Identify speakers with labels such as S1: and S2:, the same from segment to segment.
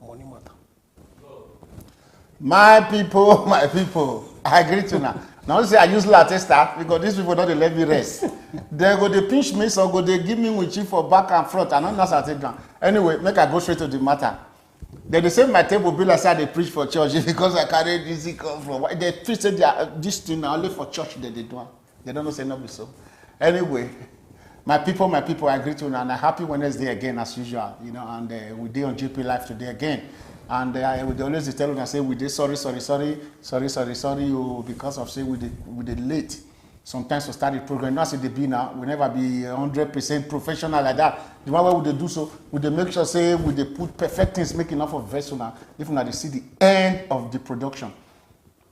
S1: Money matter.
S2: My people, I agree to now. Now say I use latte start because these people don't let me rest. They go they pinch me, so go they give me with for back and front. I don't know how to take down. Anyway, make I go straight to the matter. They say my table bill as I they preach for church because I carry this come from. They twisted this thing only for church that they do. They don't know say no be so. Anyway, my people, I agree to now. And I'm happy Wednesday again as usual. You know, and we did on JPLIVE today again. And I would always tell them, I say, we did sorry, you because of say we did late. Sometimes we start the program. Not say they be now. We never be 100% professional like that. The one way we they do so, we they make sure say we they put perfect things, make enough of vessel now. If not, they see the end of the production.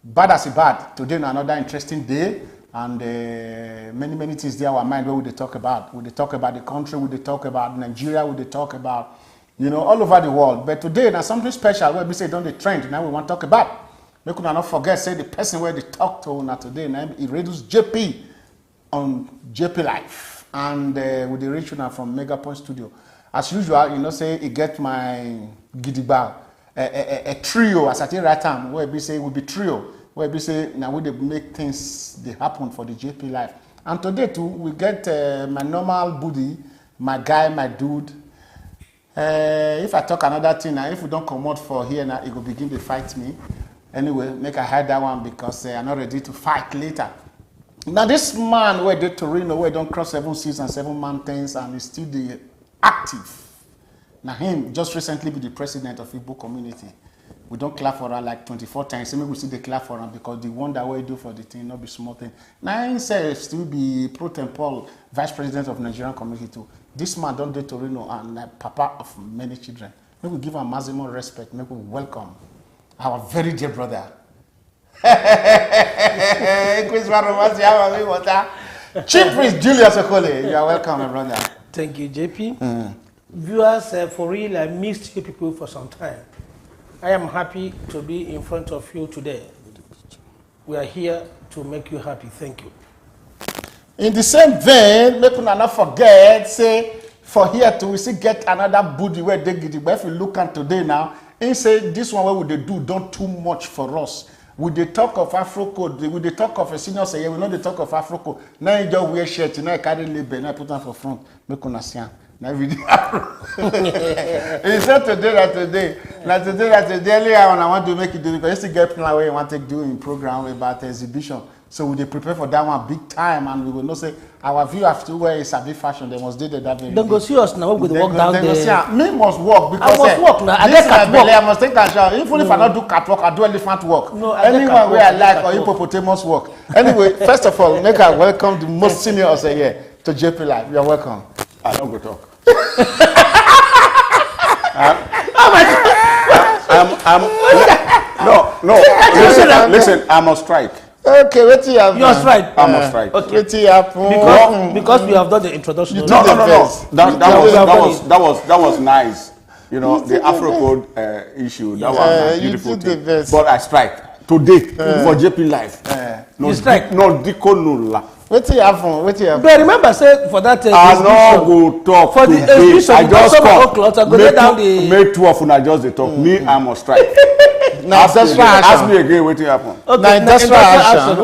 S2: Bad as a bad. Today is another interesting day, and many things there our mind where we they talk about. We they talk about the country. We they talk about Nigeria. We they talk about. You know, all over the world. But today, now something special where we say don't the trend. Now we want to talk about. Make una not forget, say the person where they talk to now today, now he reduce JP on JPLIVE. And with the reach now from Megapoint Studio. As usual, you know, say he get my gidigba, a trio, as I tell right time, where we say will be trio, where we say now we make things they happen for the JPLIVE. And today too, we get my normal buddy, my guy, my dude. If I talk another thing now, if we don't come out for here now, it will begin to fight me. Anyway, make I hide that one because I'm not ready to fight later. Now this man where they Torino, where don't cross 7 seas and 7 mountains and is still the active. Now him just recently be the president of Igbo community. We don't clap for her like 24 times. So maybe we see the clap for her because the one that we do for the thing, not be small thing. Now he says still be Pro Tempore, vice president of Nigerian community too. This man don't do Torino and papa of many children. May we give him maximum respect. May we welcome our very dear brother. Chief Priest Julius Okole, you are welcome, my brother.
S1: Thank you, JP. Viewers, for real, I missed you people for some time. I am happy to be in front of you today. We are here to make you happy. Thank you.
S2: In the same vein, make una not forget, say, for here to we see get another booty where they get it. But if you look at today now, and say this one what would they do don't too much for us. With the talk of Afro code, with the talk of a senior say, we know the talk of Afro code. Now you just wear shirt, now you carry label, now put on for front. Make una see. Now video. It's not today that today. Like today, earlier when I want to make it do because I used to get plan where you want to do in program about exhibition. So we dey prepare for that one big time, and we will not say our view after where is a big fashion. They must do that very.
S1: Don't go see us now. We go walk down there.
S2: Me must walk because
S1: I must walk now. I get catwalk.
S2: I must take a shower. Even if I not do catwalk, I do elephant walk.
S1: No,
S2: anyone where I like or hippopotamus walk. Anyway, first of all, make I welcome the most senior of the year to JPLIVE. You're welcome.
S3: I don't go talk. No. Listen, I'm on strike.
S2: Okay, what you have?
S1: You are strike.
S3: I'm on strike.
S1: Okay.
S2: What you have?
S1: Because we have done the introduction.
S2: You
S3: No. That was nice. You know, the Afro code issue. That was a beautiful thing. But I strike today for JPLIVE. No,
S1: you strike?
S3: No, Diko no.
S2: What you have? What you have?
S1: But remember, say for that
S3: I no go talk
S1: for the
S3: today.
S1: exhibition,
S3: I just
S1: come. Go down the.
S3: Make 12 and I just they talk. Me, I'm on strike.
S2: Now
S3: ask me again. What happen?
S1: Okay,
S2: industrial action.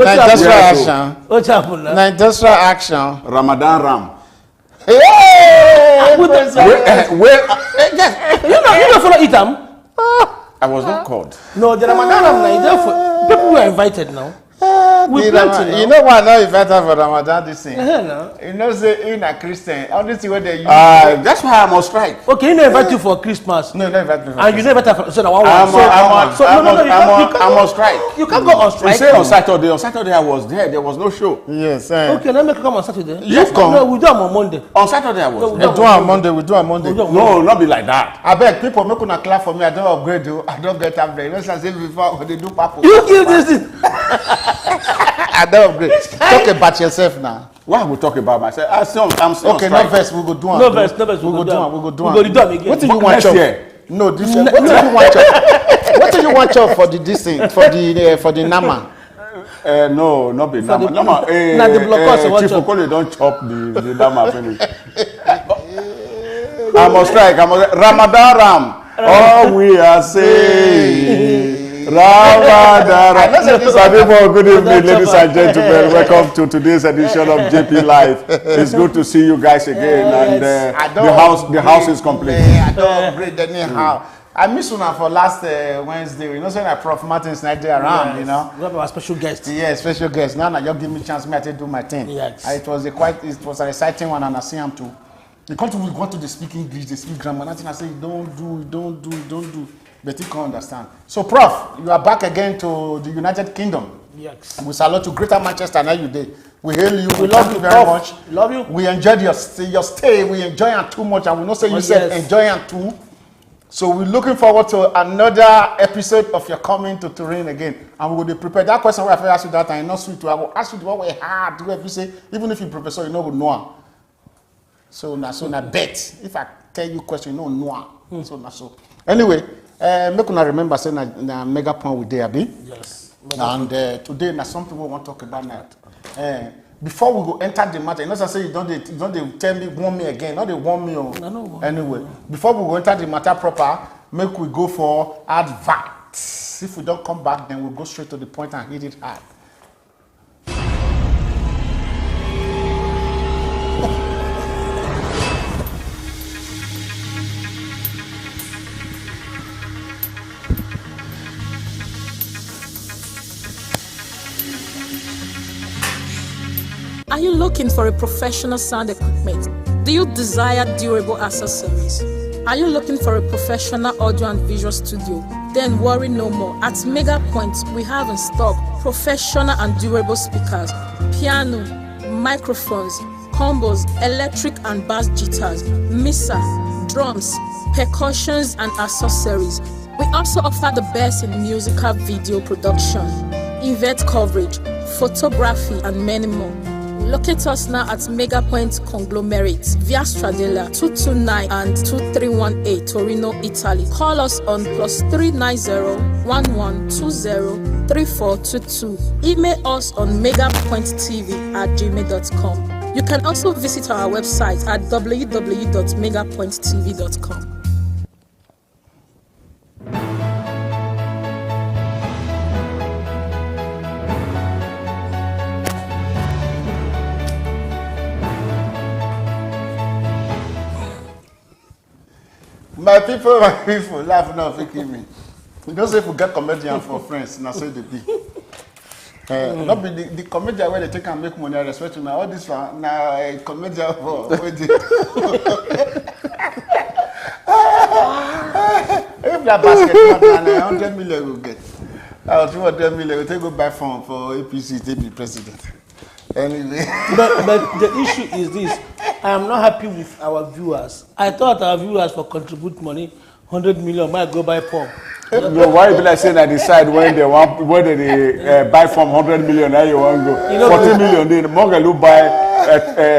S1: What happened?
S2: Now industrial action.
S3: Ramadan Ram.
S2: Hey!
S1: You don't follow Itam?
S3: I was not called.
S1: No, the Ramadan Ram. People were invited now. We plenty now.
S2: You know why not invited for Ramadan this thing?
S1: No.
S2: You know, say in a Christian, all this what they use.
S3: That's why I'm on strike.
S1: Okay, you never invite you for Christmas.
S2: No, not invite me for
S1: And you never for so now
S3: I'm on strike.
S1: You can't go on strike.
S3: You say on Saturday. On Saturday I was there. There was no show.
S2: Yes.
S1: Okay, let me come on Saturday.
S2: You come.
S1: No, we do them on Monday.
S3: On Saturday I was.
S2: We do on Monday. We do on Monday.
S3: No, not be like that.
S2: I beg people make una clap for me. I don't upgrade you. I don't get upgrade. You know, say before when they do purple.
S1: You give this thing.
S2: I don't upgrade. Talk about yourself now.
S3: Why we talk about myself? I'm still
S2: okay,
S3: on
S2: no
S3: strike.
S2: verse. We go do
S1: No verse. We
S2: go do it. We go do it.
S1: We go do it again.
S2: What do you want
S3: Next year?
S2: No, this what do you want What do you want for the this thing for the nama?
S3: No, not be nama.
S1: Now the blockers
S3: Chief Okole don't chop the nama finish. I must strike. Ramadan Ram. All we are saying. Ramadan. Good evening, ladies and gentlemen. Welcome to today's edition of JP Live. It's good to see you guys again, and the house is complete.
S2: I don't upgrade anyhow. I miss one for last Wednesday. You know, saying that Prof. Martin's not there around. You know,
S1: we have our special guest.
S2: Yeah, special guest. Now, you give me a chance. Me to do my thing.
S1: Yes.
S2: It was an exciting one, and I see him too. The country will go to the speak English, they speak grammar. Nothing I say, don't do. But you can't understand. So, Prof, you are back again to the United Kingdom.
S1: Yes.
S2: We salute to Greater Manchester. Now you did. We hail you.
S1: We love you
S2: very much.
S1: Love you.
S2: We enjoyed your stay. We enjoy it too much, and we know say you said enjoy it too. So we're looking forward to another episode of your coming to Turin again. And we will be prepared. That question where I asked you that time, not sweet. I will ask you the one way hard. You say, even if you're professor, you know who know. So na bet. If I tell you question, you know. So na so. Anyway, make una remember say na mega point with there, abi?
S1: Yes.
S2: And today na something we want to talk about now. Before we go enter the matter, you know, I say you don't tell me, warn me again. Not they warn me. Anyway, before we go enter the matter proper, make we go for adverts. If we don't come back, then we'll go straight to the point and hit it hard.
S4: Are you looking for a professional sound equipment? Do you desire durable accessories? Are you looking for a professional audio and visual studio? Then worry no more. At Mega Point, we have in stock professional and durable speakers, piano, microphones, combos, electric and bass guitars, mixer, drums, percussions and accessories. We also offer the best in musical video production, event coverage, photography and many more. Locate us now at Mega Point Conglomerate, Via Stradella, 229 and 2318, Torino, Italy. Call us on +390 1120 3422. Email us on megapointtv@gmail.com. You can also visit our website at www.megapointtv.com.
S2: My people, laugh now, forgive me. You don't say if we get comedian for friends, now say the be. Not be the comedian where they take and make money, I respect you now. All this one, now a comedian for if that basket man, 100 million will get. I was 200 million, we take go buy phone for APC to be president. Anyway.
S1: but the issue is this. I am not happy with our viewers. I thought our viewers for contribute money, 100 million, might go buy pump.
S3: No, why be like saying I decide when they buy from 100 million, now you want to go. 40 million, then Mogalu buy,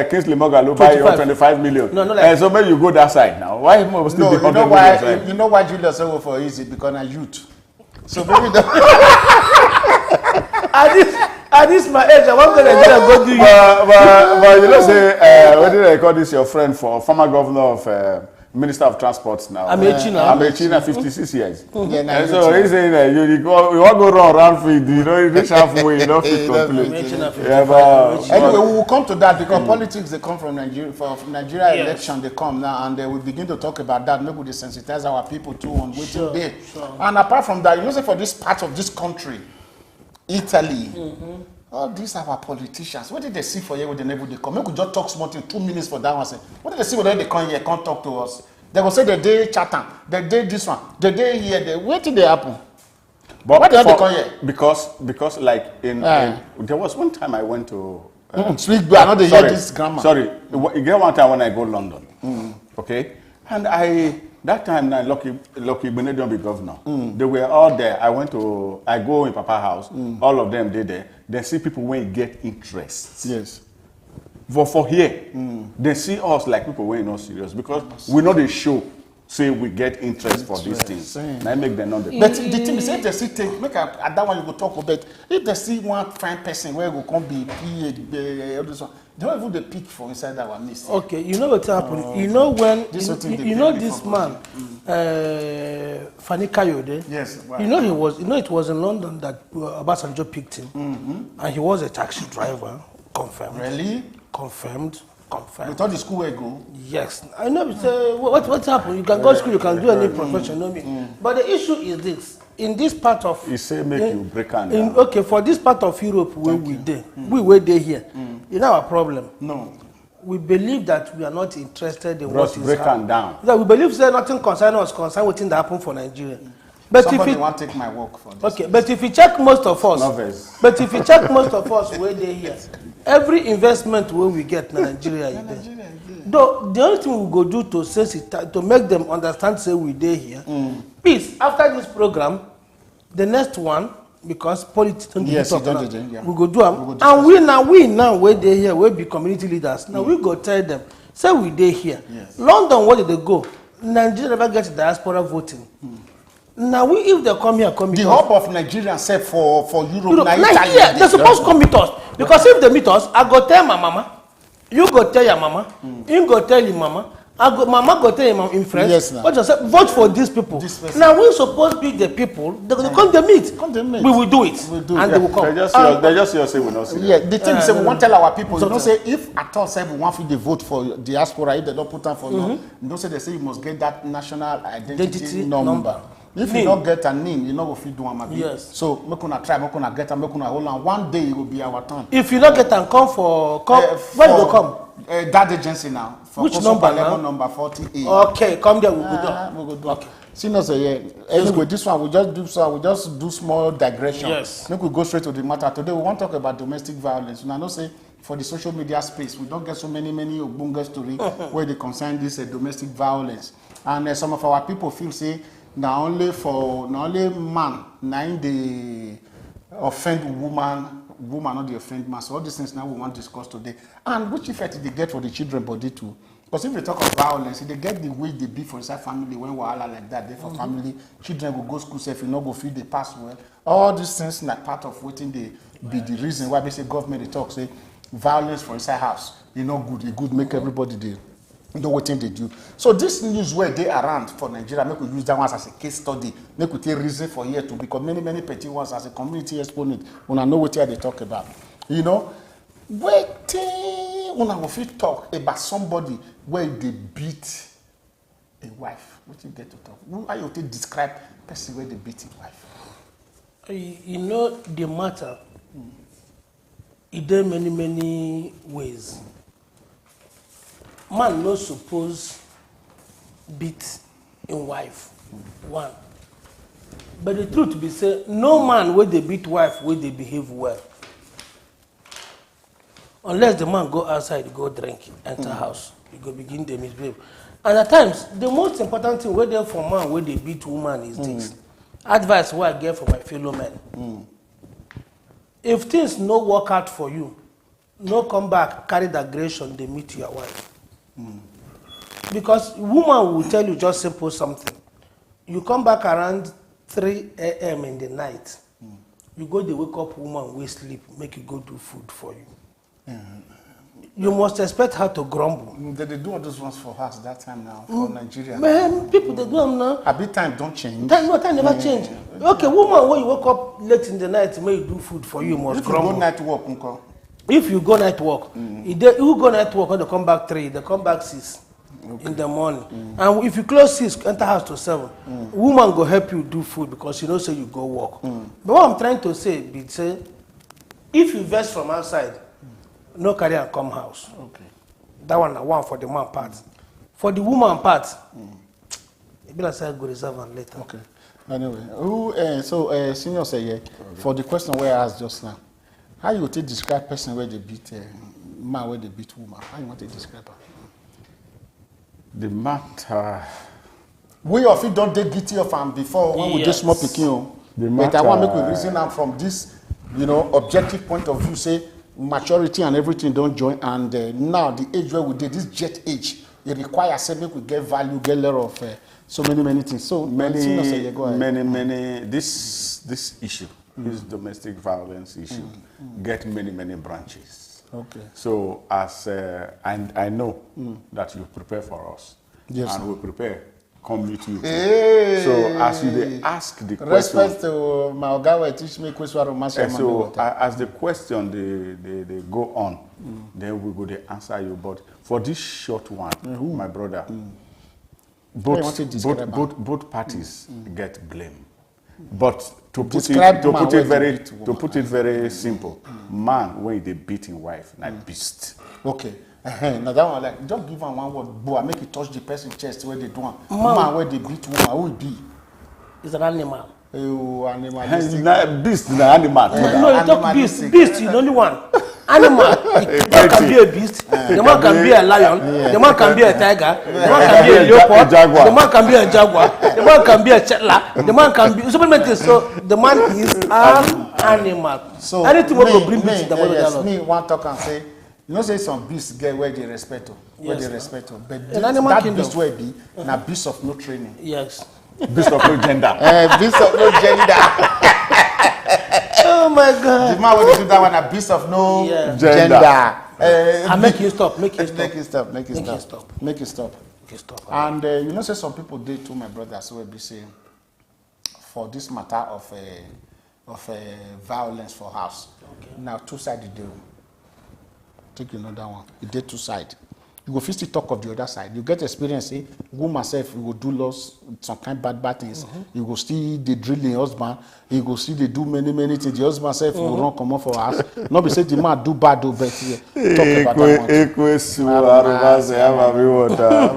S3: Kingsley Mogalu buy your 25 million. No, like, so maybe you go that side now. Why must still be 100 million?
S2: You know why Julius over for easy? Because I'm youth. So maybe the
S1: At this my age, I want to go do you.
S3: But you know, say, what did I call this? Your friend, former governor of Minister of Transport now. Amechina, 56 years. And so he's saying that you want to go around for you know, reach halfway, you don't fit complain.
S2: Anyway, we will come to that because politics they come from Nigeria. For Nigeria election, they come now, and we begin to talk about that. Maybe they desensitize our people too on waiting day. And apart from that, you know, say for this part of this country. Italy, all these are our politicians. What did they see for here with the neighbor they come? Maybe we just talk small in 2 minutes for that one. Say, what did they see when they come here? Can't talk to us. They will say the day Chatham, the day this one, the day here. What did they happen?
S3: But
S2: why did they come here?
S3: Because like there was one time I went to.
S2: Speak, but I know they hear this grammar.
S3: Sorry, you get one time when I go to London, okay, and that time now Lucky Benedict be governor. They were all there. I go in Papa house. All of them did there. They see people when you get interest.
S2: Yes.
S3: For here, they see us like people when not serious because we know they show. say we get interest for these things. I make them know the
S2: But the thing is, if they see take, make at that one you go talk about. If they see one fine person where go come be all this one, they don't even the pick for inside that one.
S1: Okay, you know what happened? You know when you know this man, Fani Kayode.
S2: Yes. Wow.
S1: You know it was in London that Obasanjo picked him, and he was a taxi driver. Confirmed.
S2: Really?
S1: Confirmed.
S2: You thought the school where go?
S1: Yes, I know. What happened? You can go to school, you can do any profession, know me. But the issue is this: in this part of,
S3: you say make you break down.
S1: Okay, for this part of Europe where we there, we were there here. You know our problem.
S2: No.
S1: We believe that we are not interested in what is
S3: break
S1: happening.
S3: down.
S1: That we believe that nothing concern us, concern what that happen for Nigeria. But
S2: Somebody
S1: if
S2: want to take my work for this.
S1: Okay, but if you check most of us, where they here, every investment where we get in Nigeria is there. Though the only thing we go do to sensitize, to make them understand, say we there here, is after this program, the next one, because politics don't we go do them, and we now where they here, we be community leaders. Now we go tell them, say we there here.
S2: Yes.
S1: London, where did they go? Nigeria never gets diaspora voting. Now, if they come here,
S2: the hope of Nigeria said for Europe,
S1: yeah, they're supposed to come meet us. Because if they meet us, I go tell my mama, you go tell your mama, you go tell your mama, mama go tell your mom in French.
S2: Yes,
S1: but just say, vote for these people. Now, we're supposed to be the people, they come to meet. We will do it. And they will come.
S3: They just say we not see.
S2: Yeah, the thing is, we want to tell our people, you know, say, if at all say we want to vote for diaspora, if they don't put them for you, don't say they say you must get that national identity number. If you don't get a name, you know what you do.
S1: Yes.
S2: So make una try, make una get, make una hold on. One day it will be our turn.
S1: If you don't get and come where you go come?
S2: That agency now. For
S1: which number now?
S2: Number 48.
S1: Okay, come there. We go do.
S2: Okay. Anyway, this one we just do small digression.
S1: Yes.
S2: Make we go straight to the matter. Today we want to talk about domestic violence. And I know say for the social media space, we don't get so many Ogbonge stories where they concern this domestic violence. And some of our people feel say not only man, now they offend woman not the offend man. So all these things now we want to discuss today. And which effect they get for the children body too. Because if they talk of violence, they get the way they be for inside family when wahala like that. They for family, children will go school safe, you know, go feed, they pass well. All these things like part of waiting they be the reason why they say government they talk say violence for inside house, you know, good, it good make everybody they know what thing they do. So this news where they around for Nigeria, make we use that one as a case study, make we take reason for here too, because many petty ones as a community exponent, when I know what they talk about. You know, when I will talk about somebody where they beat a wife, what you get to talk? Why you take describe person where they beat a wife?
S1: You know the matter. It there many ways. Man no suppose beat a wife. One. But the truth be say, no man where they beat wife where they behave well. Unless the man go outside, go drink, enter house, you go begin to misbehave. And at times, the most important thing where they for man where they beat woman is this. Advice what I get for my fellow men. If things no work out for you, no come back, carry the aggression, they meet your wife. Because woman will tell you just simple something. You come back around 3 a.m. in the night. You go to wake up woman, we sleep, make you go do food for you. You must expect her to grumble.
S2: They do all those ones for us that time now, for Nigeria.
S1: Man, people they do them now.
S2: A bit time don't change.
S1: Time never change. Okay, woman, when you wake up late in the night, may you do food for you, must grumble.
S2: If you go night work, uncle.
S1: If you go night work, you go night work when they come back 3, they come back 6 in the morning. And if you close 6, enter house to 7, woman go help you do food because she knows say you go work. But what I'm trying to say be say, if you vex from outside, no carry and come house.
S2: Okay.
S1: That one for the man part. For the woman part, it be like say I go reserve and later.
S2: Okay. Anyway, senior say yeah. For the question where I asked just now, how you take describe person where they beat man where they beat woman? How you want to describe her?
S3: The matter.
S2: We of it don't take guilty of am before when we just small picking. But I want to make we reason now from this, objective point of view. Say maturity and everything don't join, and now the age where we did this jet age it requires say make we get value, get a lot of so many things. So
S3: many. This issue, this domestic violence issue, get many branches.
S2: Okay.
S3: So as I know that you prepare for us,
S2: yes,
S3: and we prepare. Come meet you.
S2: Hey.
S3: So as you ask the question,
S2: respect to my guy teach me question.
S3: So as the question they go on, then we go to answer you. But for this short one, my brother, both parties get blame. But to put it very simple, man when they beat his wife like beast.
S2: Okay. Now that one, like, just give him one word, boy, make it touch the person's chest where they do one. Man, where they beat woman, who will be?
S1: It's an animal.
S2: Oh, animal.
S3: Beast is an animal.
S1: No, you talk beast. Beast is only one. Animal. The man can be a beast. The man can be a lion. The man can be a tiger. The man can be a leopard. The man can be a jaguar. The man can be a chetla. The man can be so many things. So the man is an animal. So anything we go bring beast,
S2: me want talk and say. You know, say some beasts get where they respect to, but this, that beast where be, na beast of no training.
S1: Yes.
S3: Beast of no gender.
S2: Beast of no gender.
S1: Oh my God.
S2: The man when they do that one, a beast of no gender.
S1: I make you stop. Make you stop.
S2: And you know, say some people did to my brothers who will be saying for this matter of violence for house. Okay. Now two-sided deal. Take another one. You did two sides. You go first talk of the other side. You get experience. Say, woman self, you go do loss, some kind of bad things. You go see the drilling husband. You go see they do many things. The husband self will run come up for us. Not be say the man do bad, do better. Talk about that one.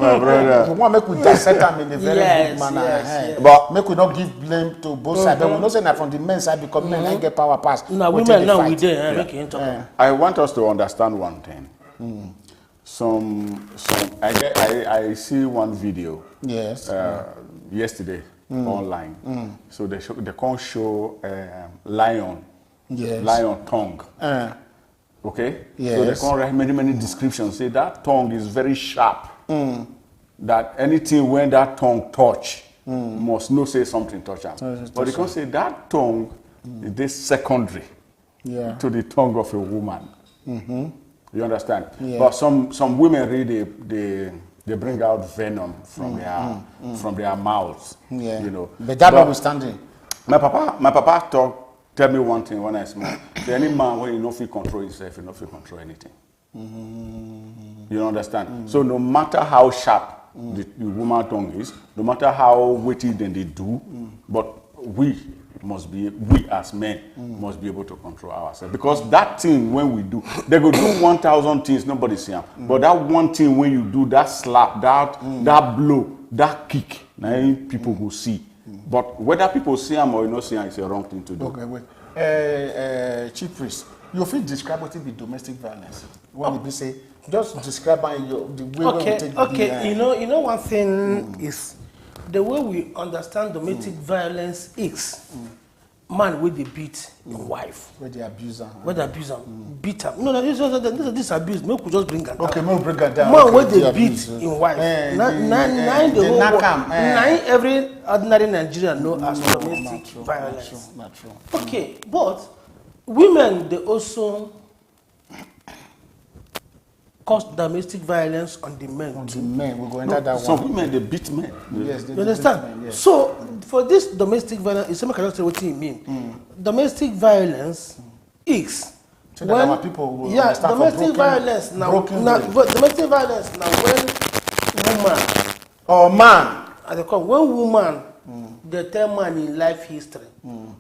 S3: My brother.
S2: We want make we dissect them in a very good manner.
S1: Yes.
S2: But make we not give blame to both sides. But we not say that from the men's side because men ain't get power pass.
S1: No, women now we did. Make you talk.
S3: I want us to understand one thing. I see one video yesterday online. So they can't show lion tongue. Okay?
S2: Yes.
S3: So they can't write many descriptions. Say that tongue is very sharp. That anything when that tongue touch must not say something touch them. But they can't say that tongue is this secondary to the tongue of a woman. You understand? Yeah. But some women really they bring out venom from their mouths. Yeah. You know.
S2: But that notwithstanding.
S3: My papa tell me one thing when I small. Any man when you know feel control himself, you know feel control anything. You understand? So no matter how sharp the woman tongue is, no matter how witty then they do, but we as men must be able to control ourselves, because that thing when we do, they go do 1,000 things nobody see them, but that one thing when you do that slap, that blow, that kick, now people go see. But whether people see them or you not see them, it's a wrong thing to do.
S2: Okay, wait. Chief Priest, you feel describe what it be domestic violence when you say just describe the way we take
S1: okay. You know one thing is the way we understand domestic violence is man with the beat your wife.
S2: Where they abuse her.
S1: Beat her. No, this abuse. Make we just bring her down.
S2: Okay, make we bring her down.
S1: Man with the beat in wife. Nine the whole world. Nine every ordinary Nigerian know as domestic violence.
S2: Not true.
S1: Okay, but women they also cause domestic violence on the men.
S2: On the men, we go enter that one.
S3: Some women they beat men.
S2: Yes,
S1: you understand? Men, yes. So for this domestic violence, it's something cannot say what you mean. Domestic violence is
S2: so when people will
S1: domestic violence now. Domestic violence now when woman
S2: or man,
S1: when woman they tell man in life history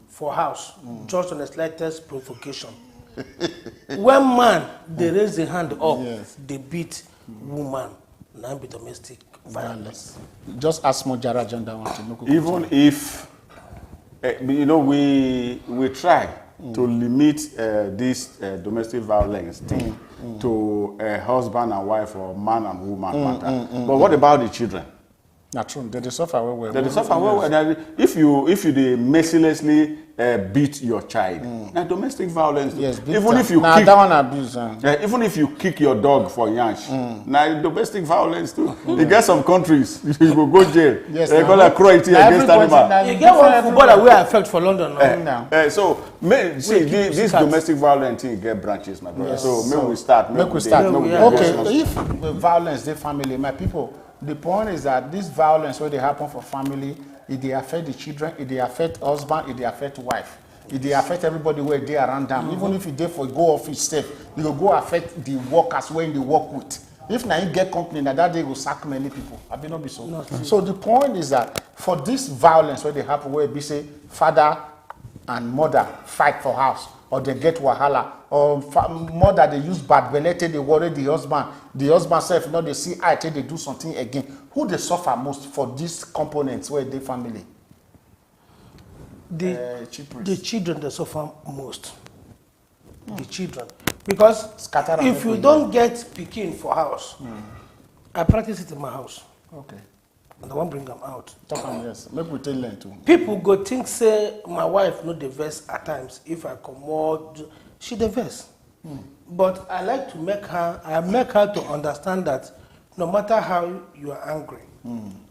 S1: for house just on the slightest provocation. When man they raise the hand up, they beat woman. Now be domestic violence.
S2: Just ask Mojara John that one to look.
S3: Even if we try to limit this domestic violence thing to husband and wife or man and woman matter. But what about the children?
S2: Not true. They suffer well.
S3: They suffer well. If you dey mercilessly beat your child, now domestic violence.
S2: Yes,
S3: even if you
S2: kick, that one abuse.
S3: Even if you kick your dog for yansh, now domestic violence too. You get some countries you will go jail.
S2: Yes,
S3: they call it cruelty against animal.
S1: You get one footballer wey affect for London now.
S3: So this domestic violence thing get branches, my brother. Yes. So maybe we start.
S2: Okay, if the violence dey family, my people. The point is that this violence when they happen for family, it they affect the children, it they affect husband, it they affect wife, it they affect everybody where they around them. Even if you dey for go office step, you will go affect the workers when they work with. If now you get company, that day will sack many people. I may not be so. So the point is that for this violence when they happen, where we say father and mother fight for house, or they get wahala, or mother they use bad belly, they worry the husband self, they see I tell they do something again. Who they suffer most for these components where they family?
S1: The children they suffer most. The children. Because if you don't get pikin for house, I practice it in my house.
S2: Okay.
S1: And I won't bring them out.
S2: Yes. Maybe we tell them too.
S1: People go think say my wife no dey vex at times. If I come out, she dey vex. But I like to make her to understand that no matter how you are angry,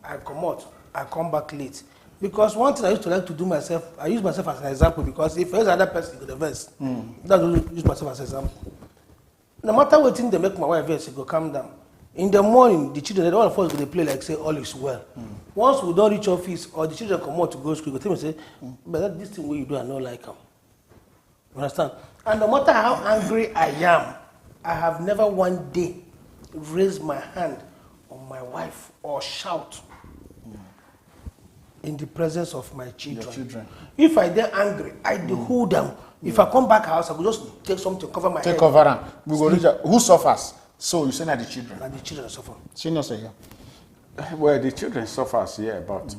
S1: I come out, I come back late. Because one thing I used to like to do myself, I use myself as an example because if there's another person go dey vex, that's why I use myself as an example. No matter what thing they make my wife vex, she go calm down. In the morning, the children, all of us go play like say all is well. Once we don't reach office or the children come out to go to school, they tell me say, but this thing where you do, I not like them. You understand? And no matter how angry I am, I have never one day raised my hand on my wife or shout in the presence of my children. If I get angry, I do hold them. If I come back house, I will just take something to cover my head.
S2: Take cover them. We go reach. Who suffers? So you say that the children.
S1: And the children suffer.
S2: Senior say
S3: Well, the children suffers, yeah, but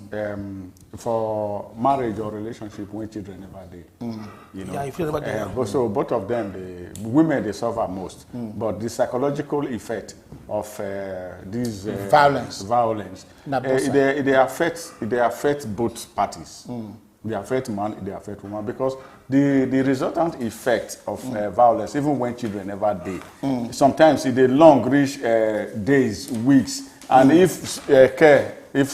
S3: for marriage or relationship, when children never did, you know.
S1: Yeah, if you never did.
S3: So both of them, the women they suffer most, but the psychological effect of this violence, they affect both parties. They affect man, they affect woman because the resultant effect of violence, even when children never did, sometimes it long reach days, weeks. And if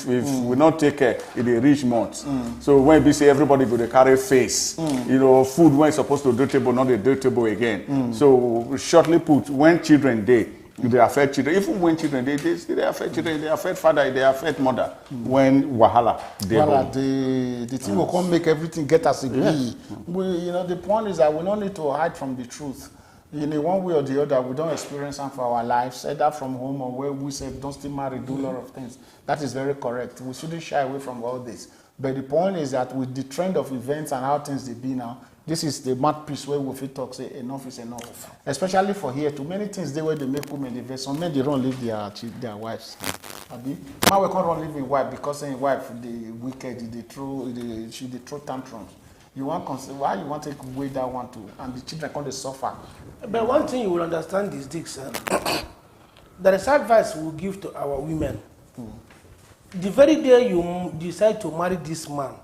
S3: we not take care, it will reach months. So when we say everybody go to carry face, you know, food when it's supposed to do table, not the do table again. So shortly put, when children they affect children. Even when children they affect children, they affect father, they affect mother. When wahala,
S2: the thing will come make everything get us agree. You know, the point is that we don't need to hide from the truth. In one way or the other, we don't experience them for our lives, either from home or where we say don't still marry, do a lot of things. That is very correct. We shouldn't shy away from all this. But the point is that with the trend of events and how things they be now, this is the mouthpiece where we feel talk say enough is enough. Especially for here, too many things they where they make women the best. Some men they don't leave their wives. Abi, now we can't run leave a wife because saying wife the wicked, she throw tantrums. You want why you want to take away that one too, and the children can't suffer.
S1: But one thing you will understand is this: there is advice we will give to our women. The very day you decide to marry this man,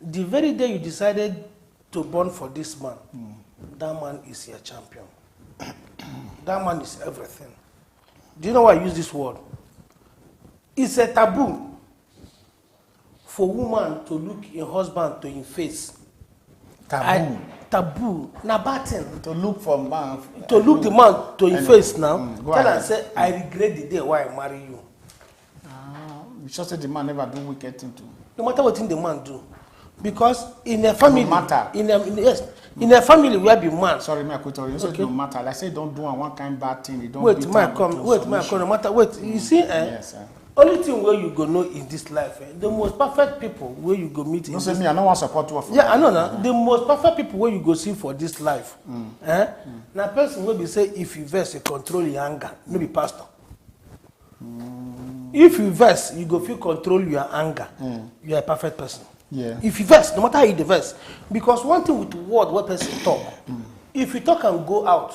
S1: the very day you decided to born for this man, that man is your champion. That man is everything. Do you know why I use this word? It's a taboo for woman to look in husband to in face.
S2: Taboo.
S1: Taboo. Na bad thing.
S2: To look for man.
S1: To look the man to in face now. Tell and say, I regret the day why I marry you.
S2: You just say the man never do wicked thing too.
S1: No matter what thing the man do. Because in a family,
S2: no matter.
S1: In a family where be man.
S2: Sorry, me I quit you. So it no matter. Like say don't do one kind bad thing. You don't
S1: wait, no matter. Wait, you see,
S2: yes, sir.
S1: Only thing where you go know in this life, the most perfect people where you go meet.
S2: Don't say me, I don't want support you.
S1: Yeah, I know now. The most perfect people where you go see for this life. Now, person will be say if you verse, you control your anger. Maybe pastor. If you verse, you go feel control your anger. You are a perfect person.
S2: Yeah.
S1: If you verse, no matter how you verse, because one thing with the word, what person talk. If you talk and go out,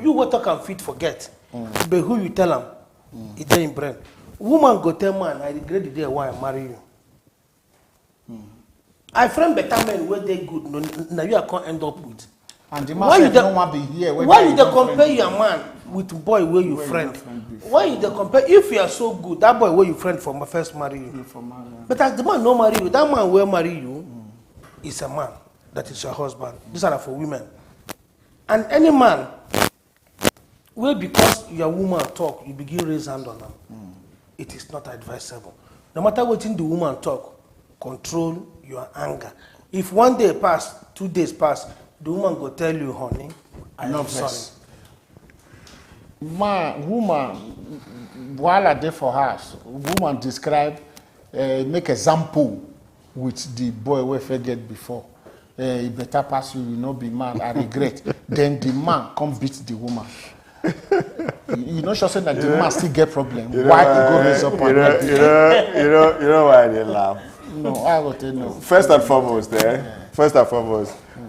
S1: you what talk and fit forget. But who you tell them, it's in brain. Woman go tell man, I regret the day why I marry you. I friend better men where they good, now you can't end up with.
S2: And the man don't want to be here.
S1: Why you compare your man with boy where you friend? Why you compare? If you are so good, that boy where you friend from first marry you. But as the man no marry you, that man will marry you is a man. That is your husband. These are for women. And any man, well, because your woman talk, you begin raise hand on them. It is not advisable. No matter what in the woman talk, control your anger. If 1 day pass, 2 days pass, the woman go tell you, honey, I am sorry.
S2: Woman, while I did for her, woman describe, make example with the boy we forget before. He better pass you, will not be mad, I regret. Then the man come beat the woman. You know, she said that the man still get problem. Why he go raise up on that?
S3: You know why they laugh?
S2: No, I will tell you.
S3: First and foremost,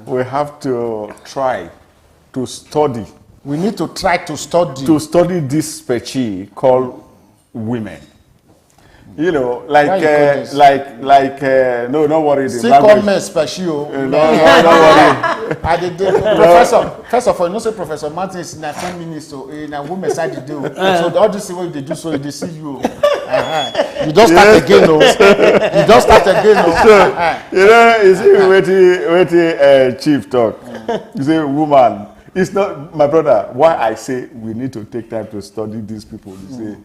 S3: we have to try to study.
S2: We need to try to study.
S3: To study this species called women. You know, no, don't worry.
S2: No, I did, Professor. First of all, you know, say Professor Martin is in 10 minutes, so in a woman side you do. So all this way they do, so they see you. You don't start again, no. You don't start again, no.
S3: You know, you see, Chief talk. You say, woman. It's not, my brother, why I say we need to take time to study these people. You say,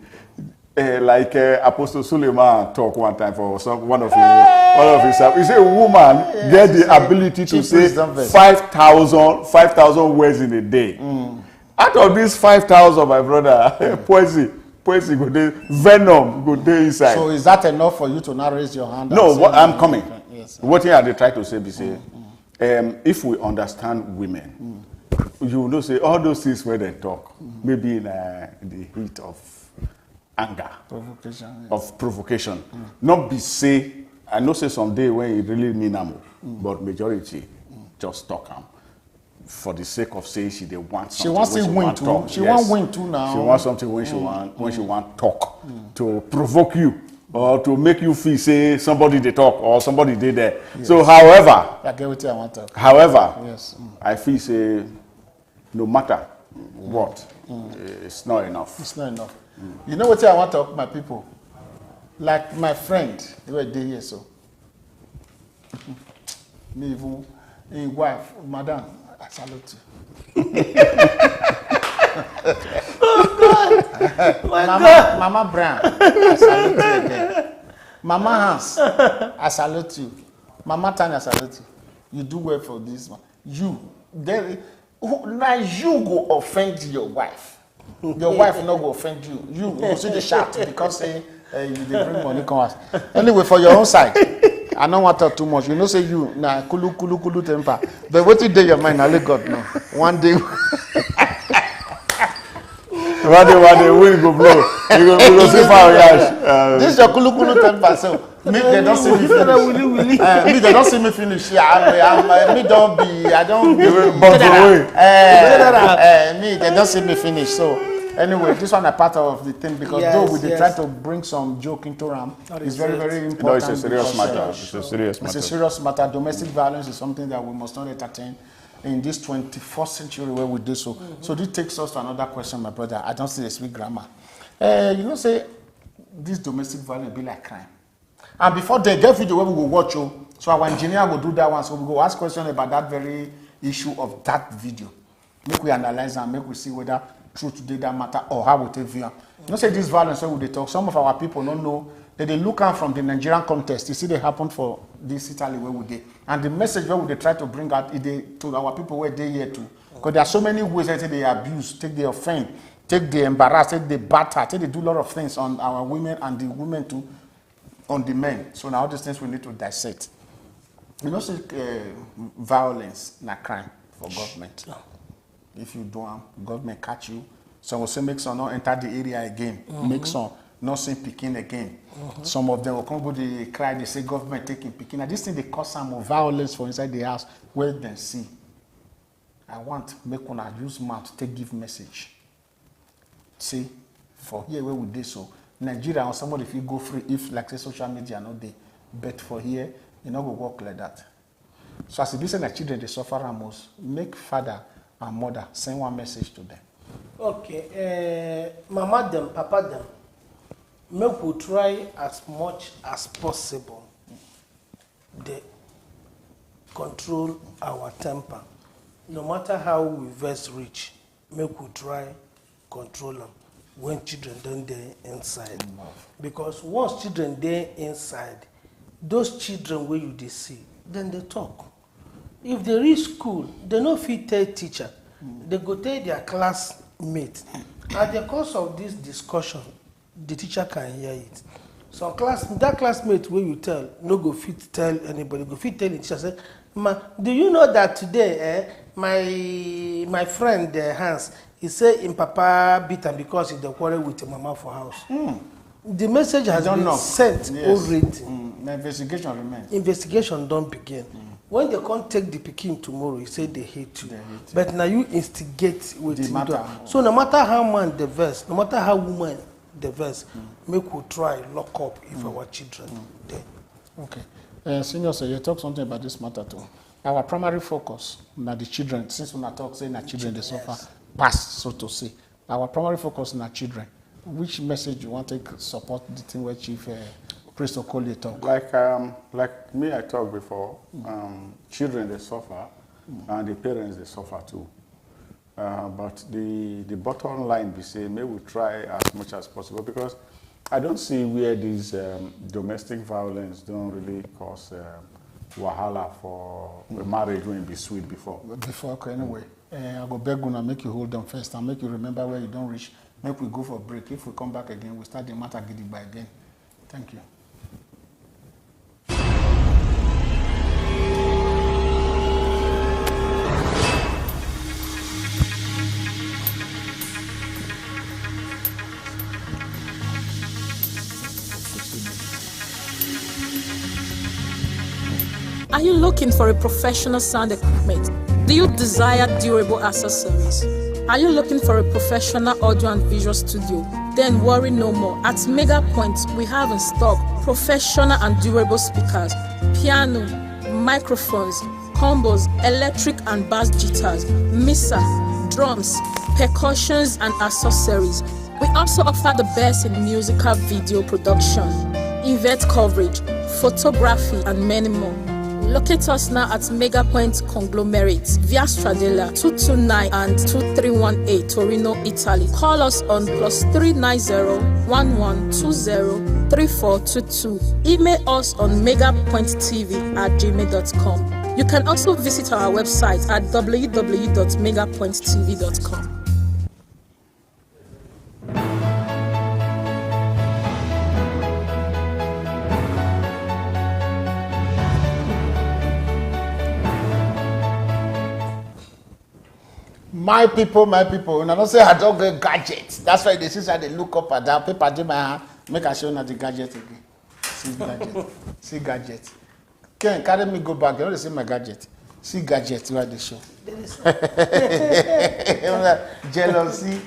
S3: Apostle Suleiman talk one time for one of his. He said, a woman get the ability to say 5,000 words in a day. Out of these 5,000, my brother, poesy go there, venom go there inside.
S2: So is that enough for you to now raise your hand?
S3: No, I'm coming. Yes, what here they try to say, if we understand women, you know, say all those things where they talk, maybe in the heat of anger, provocation. Not be say, I know say someday when it really mean but majority just talk for the sake of saying they want something.
S2: She wants to win too. She wants win too now.
S3: She wants something when she want talk to provoke you or to make you feel say somebody they talk or somebody they there. Yes. So however,
S2: I get what I want to.
S3: However, yes. I feel say no matter what, it's not enough.
S2: It's not enough. You know what I want to talk, my people? Like my friend, they were there here, so. Me, even, in wife, madam, I salute you. Oh God! Mama Brown, I salute you again. Mama Hans, I salute you. Mama Tanya, I salute you. You do well for this one. Now you go offend your wife. Your wife not go offend you. You go see the shout because you they bring money come us. Anyway, for your own side, I don't want to talk too much. You know, say you na kulu temper. But what you do your mind, I let God know. One day.
S3: One day, wind go blow. You go see fire yash.
S2: This is your kulu temper. So me, they don't see me finish. Me, they don't see me finish. Me don't be. I don't be. Me, they don't see me finish. So anyway, this one a part of the thing because though we try to bring some joke into them, it's very, very important.
S3: No, it's a serious matter. It's a serious matter.
S2: It's a serious matter. Domestic violence is something that we must not entertain in this 21st century where we do so. So this takes us to another question, my brother. I don't see they speak grammar. You know, say this domestic violence be like crime. And before they get video where we will watch you, so our engineer will do that one. So we go ask questions about that very issue of that video. Make we analyze and make we see whether truth did that matter or how we take view. You know, say this violence where we talk. Some of our people don't know that they look out from the Nigerian context. You see, they happen for this Italy where we did, and the message where we try to bring out to our people where they here too. Because there are so many ways that they abuse, take the offend, take the embarrass, take the batter, take they do a lot of things on our women and the women too, on the men. So now all these things we need to dissect. You know, say violence na crime for government. If you do government catch you. Some will say make some not enter the area again. Make some not see picking again. Some of them will come go they cry, they say government taking picking. And this thing they cause some more violence for inside the house where they see. I want make one use mouth to give message. See, for here where we do so, Nigeria or somebody if you go free, if like say social media no dey, but for here, you no go work like that. So as it be say the children they suffer most, make father and mother send one message to them.
S1: Okay, mama them, papa them, make we try as much as possible they control our temper. No matter how we vex reach, make we try control them when children don't dey inside. Because once children dey inside, those children where you dey see, then they talk. If they reach school, they no fit tell teacher. They go tell their classmate. At the course of this discussion, the teacher can hear it. So that classmate where you tell, no go fit tell anybody. Go fit tell the teacher, say, "Ma, do you know that today, my friend Hans, he say in Papa beat him because he dey quarrel with him mama for house." The message has been sent already.
S2: The investigation remains.
S1: Investigation don't begin. When they can't take the pikin tomorrow, you say they hate you. But now you instigate with the matter. So no matter how man the verse, no matter how woman the verse, make we try lock up if our children there.
S2: Okay. Senior, so you talk something about this matter too. Our primary focus na the children. Since we not talk say na children they suffer past, so to say. Our primary focus na children. Which message you want to support the thing where Chief Priest Okoli talk?
S3: Like me, I talked before. Children they suffer, and the parents they suffer too. But the bottom line we say, may we try as much as possible because I don't see where these domestic violence don't really cause wahala for a marriage when it be sweet before.
S2: Before, okay, anyway, I go beg you make you hold them first and make you remember where you don't reach. Make we go for a break. If we come back again, we start the matter getting by again. Thank you.
S4: Are you looking for a professional sound equipment? Do you desire durable accessories? Are you looking for a professional audio and visual studio? Then worry no more. At Mega Point, we have in stock professional and durable speakers, piano, microphones, combos, electric and bass guitars, mixer, drums, percussions and accessories. We also offer the best in musical video production, event coverage, photography and many more. Locate us now at Mega Point Conglomerate via Stradella 229 and 2318 Torino, Italy. Call us on +390 1120 3422. Email us on megapointtv@gmail.com. You can also visit our website at www.megapointtv.com.
S2: My people, and I don't say I don't get gadgets. That's why they say they look up at that paper in my hand. Make I show you the gadget again. See gadget. See gadget. Ken, carry me go back. You know they say my gadget. See gadget where they show. Jealousy.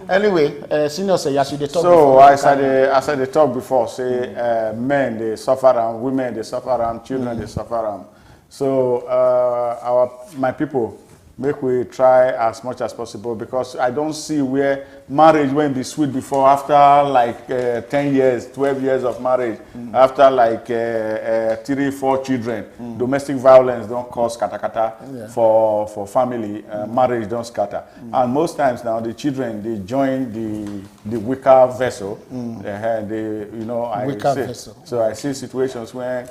S2: Anyway, senior say yes, you they talk.
S3: So as I they talk before, say men they suffer and women they suffer and children they suffer and. So my people. Make we try as much as possible because I don't see where marriage won't be sweet before after like 10 years, 12 years of marriage, after like 3-4 children. Domestic violence don't cause kata for family. Marriage don't scatter. And most times now the children they join the weaker vessel. So I see situations where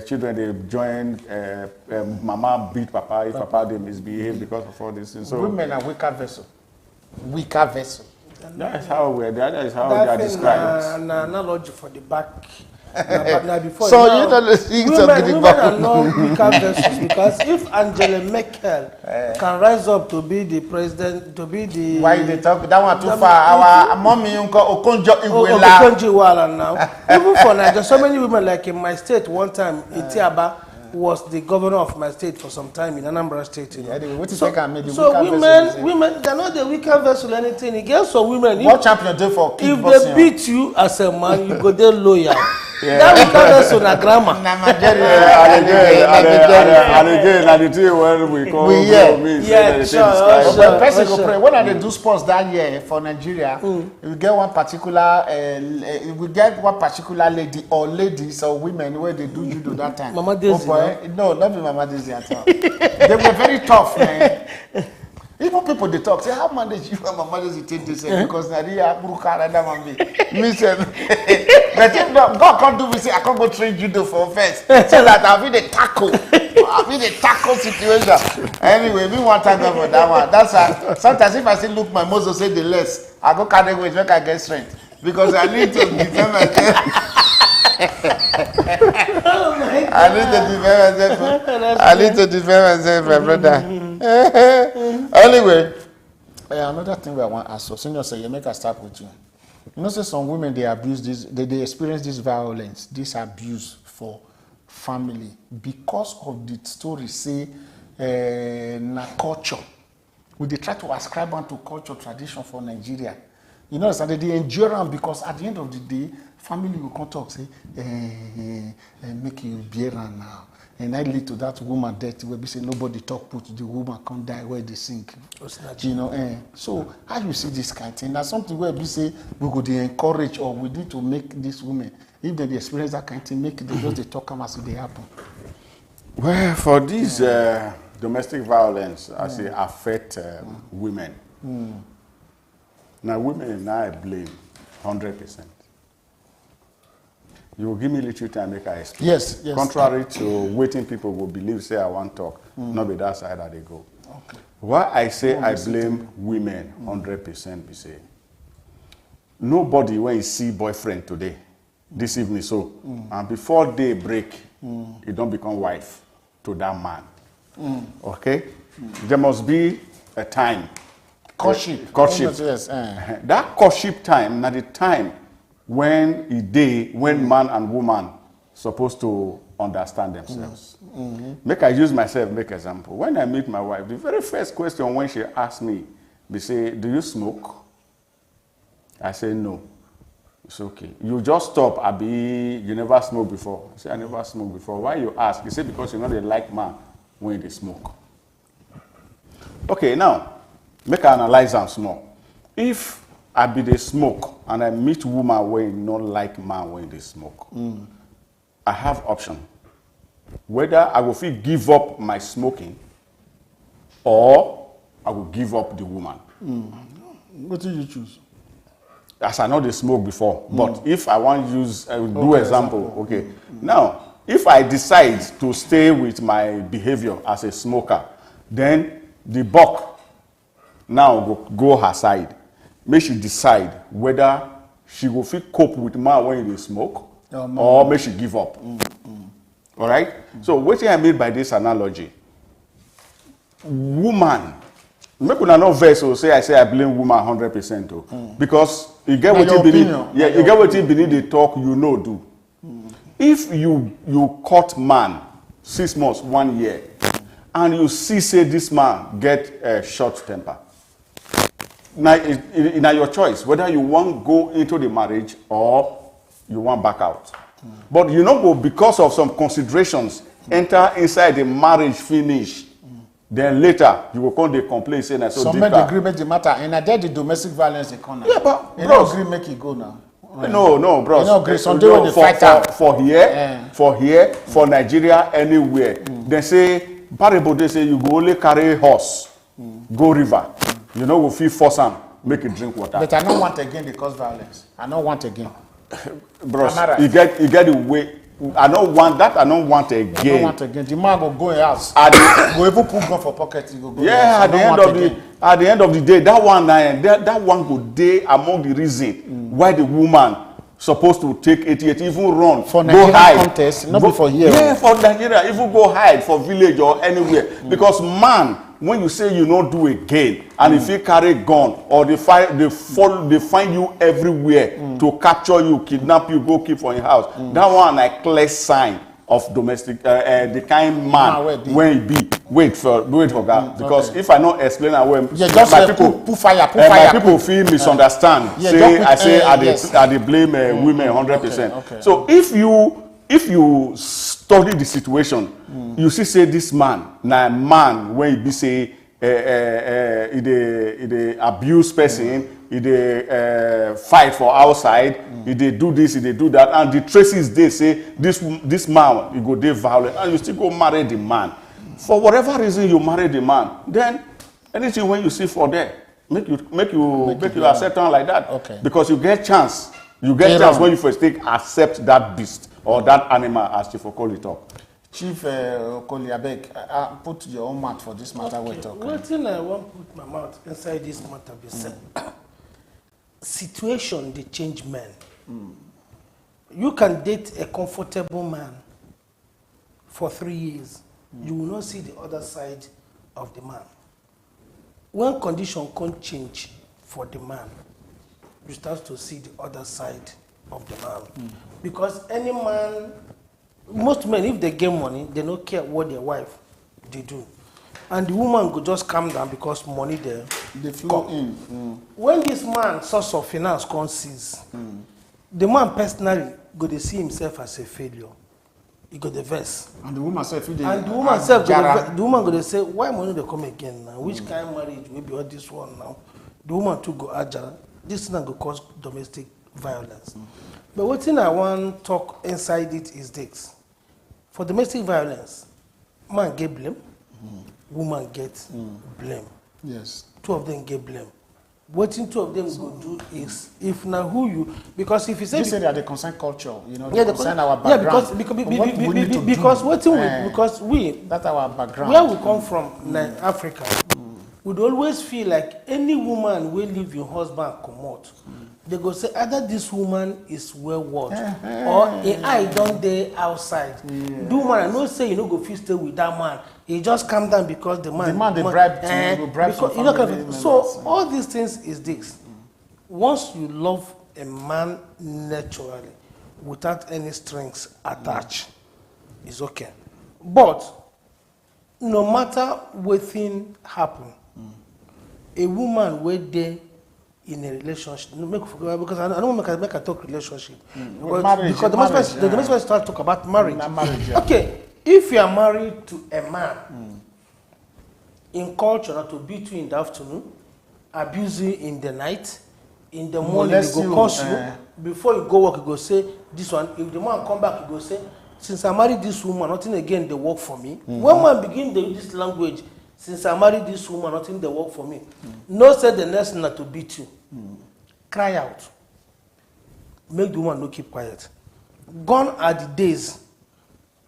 S3: children they join mama beat papa if papa they misbehave because of all these things. So
S2: women are weaker vessel. Weaker vessel.
S3: That is how they are described.
S1: An analogy for the back.
S2: So you don't see
S1: women are not weaker vessels because if Angela Merkel can rise up to be the president, to be the
S2: why they talk that one too far? Our mommy Okonjo
S1: Iweala now. Even for Nigeria, so many women like in my state one time in Tiaba, was the governor of my state for some time in Anambra State. You know.
S2: So
S1: women, they're not the weaker vessel or anything. It gets some women.
S2: What champion do for
S1: if they beat you as a man, you go there loyal. That weaker vessel na grammar.
S3: And again, the thing when we call
S2: when they do sports that year for Nigeria, we get one particular lady or ladies or women where they do judo that time.
S1: Mama Daisy.
S2: No, not be Mama Daisy at all. They were very tough, man. Even people they talk say, how manage you and Mama Daisy take this because Nadia Buruka rather than me. Me say, but if God can't do me say I can't go train judo for first. So that I'll be the tackle. I'll be the tackle situation. Anyway, we want to go for that one. That's sometimes if I say look my muscle say the less, I go carry weight make I get strength because I need to defend myself.
S1: Oh my God.
S2: I need to defend myself, my brother. Anyway, another thing I want to ask. So, senior, say you make us start with you. You know, say some women they abuse this, they experience this violence, this abuse for family because of the story. Say, na culture. We they try to ascribe onto culture tradition for Nigeria. You know, so they endure them because at the end of the day, family will come talk say, make you bear now. And that lead to that woman death where we say nobody talk put the woman can't die where they sink. You know, so how you see this kind of thing? That's something where we say we could encourage or we need to make this women, if they experience that kind of thing, make it just they talk as if they happen.
S3: Well, for this domestic violence, I say affect women. Now women now I blame 100%. You will give me little time make I explain.
S2: Yes.
S3: Contrary to waiting people will believe, say I want talk, not be that side that they go. Okay. Why I say I blame women 100% be say, nobody when you see boyfriend today, this evening so, and before day break, you don't become wife to that man. Okay? There must be a time.
S2: Courtship.
S3: Yes. That courtship time, not the time when man and woman supposed to understand themselves. Make I use myself, make example. When I meet my wife, the very first question when she asked me, they say, do you smoke? I say, no. It's okay. You just stop, Abi, you never smoked before. I say, I never smoked before. Why you ask? He say, because you know they like man when they smoke. Okay, now, make I analyze them small. If I be the smoke and I meet woman when not like man when they smoke, I have option. Whether I will feel give up my smoking or I will give up the woman.
S2: What do you choose?
S3: As I know they smoke before, but if I want to use, I will do example. Okay. Now, if I decide to stay with my behavior as a smoker, then the buck now go her side. Make she decide whether she will feel cope with man when they smoke or make she give up. All right? So what I mean by this analogy, woman, make una no verse or say I blame woman 100% because you get what you believe. Yeah, you get what you believe they talk, you know do. If you caught man 6 months, 1 year, and you see say this man get a short temper. Now your choice whether you want go into the marriage or you want back out. But you know go because of some considerations enter inside the marriage finish. Then later you will come to complain saying that so
S2: some men agree make the matter and I did the domestic violence economy.
S3: Yeah, but
S2: you don't agree make it go now.
S3: No, bros.
S2: You don't agree some day when they fight
S3: for here, for Nigeria, anywhere. They say parable they say you go only carry horse, go river. You know, we feel force them, make it drink water.
S2: But I don't want again they cause violence. I don't want again.
S3: Bros, right? you get the way. I don't want that. I don't want again.
S2: I don't want again. The man go in house. Go even put gun for pocket. Go
S3: yeah, at the end of the day, that one go day among the reason why the woman supposed to take 88, even run,
S2: for
S3: Nigeria
S2: go hide. Contest, not go, for here.
S3: Yeah, for Nigeria, even go hide for village or anywhere. Because man, when you say you don't do again, and if you carry gun or they find you everywhere to capture you, kidnap you, go keep for your house. That one a clear sign of domestic, the kind man when he be. Wait for God, because if I not explain it well,
S2: just
S3: my people,
S2: put fire,
S3: my people feel misunderstand. I they blame women 100%.
S2: Okay.
S3: So if you study the situation, you see say this man, na man when he be say he abuse person, he fight for outside, he do this, he do that, and the traces they say this man he go dey violent, and you still go marry the man. For whatever reason you marry the man, then anything when you see for there, make you accept on like that.
S2: Okay.
S3: Because you get chance. You get chance when you first accept that beast or that animal, as Chief Okoli talk.
S2: Chief Okoli, abeg, put your own mouth for this matter we talk.
S1: One thing I want put my mouth inside this matter be said. Situation they change men. You can date a comfortable man for 3 years. You will not see the other side of the man. When condition can't change for the man, you start to see the other side of the man. Because any man, most men, if they get money, they don't care what their wife they do. And the woman could just calm down because money there.
S2: They flow in.
S1: When this man source of finance conceals, the man personally go to see himself as a failure. He got the verse.
S2: And the woman said,
S1: the woman go to say, why money they come again now? Which kind of marriage will be all this one now? The woman too go agile. This thing go cause domestic violence. But what thing I want to talk inside it is this. For domestic violence, man get blame, woman get blame.
S2: Yes.
S1: Two of them get blame. What two of them go do is, if now who you, because if you say...
S2: You say that they concern culture, you know, they concern our background.
S1: Yeah, because what we, because we...
S2: That's our background.
S1: Where we come from, like Africa, we'd always feel like any woman will leave your husband come out. They go say, either this woman is well watched, or I don't dare outside. The woman, I know say you know go fit stay with that man. He just calm down because the man
S2: they bribe to bribe some family members.
S1: So all these things is this. Once you love a man naturally, without any strings attached, it's okay. But no matter what thing happen, a woman where they in a relationship, because I don't want to make a talk relationship. Because the most start talk about marriage. Okay, if you are married to a man, in culture, to beat you in the afternoon, abuse you in the night, in the morning, he go curse you. Before you go work, you go say, this one, if the man come back, you go say, since I married this woman, nothing again, they work for me. When man begin this language, since I married this woman, nothing they work for me. No say the next not to beat you. Cry out. Make the woman no keep quiet. Gone are the days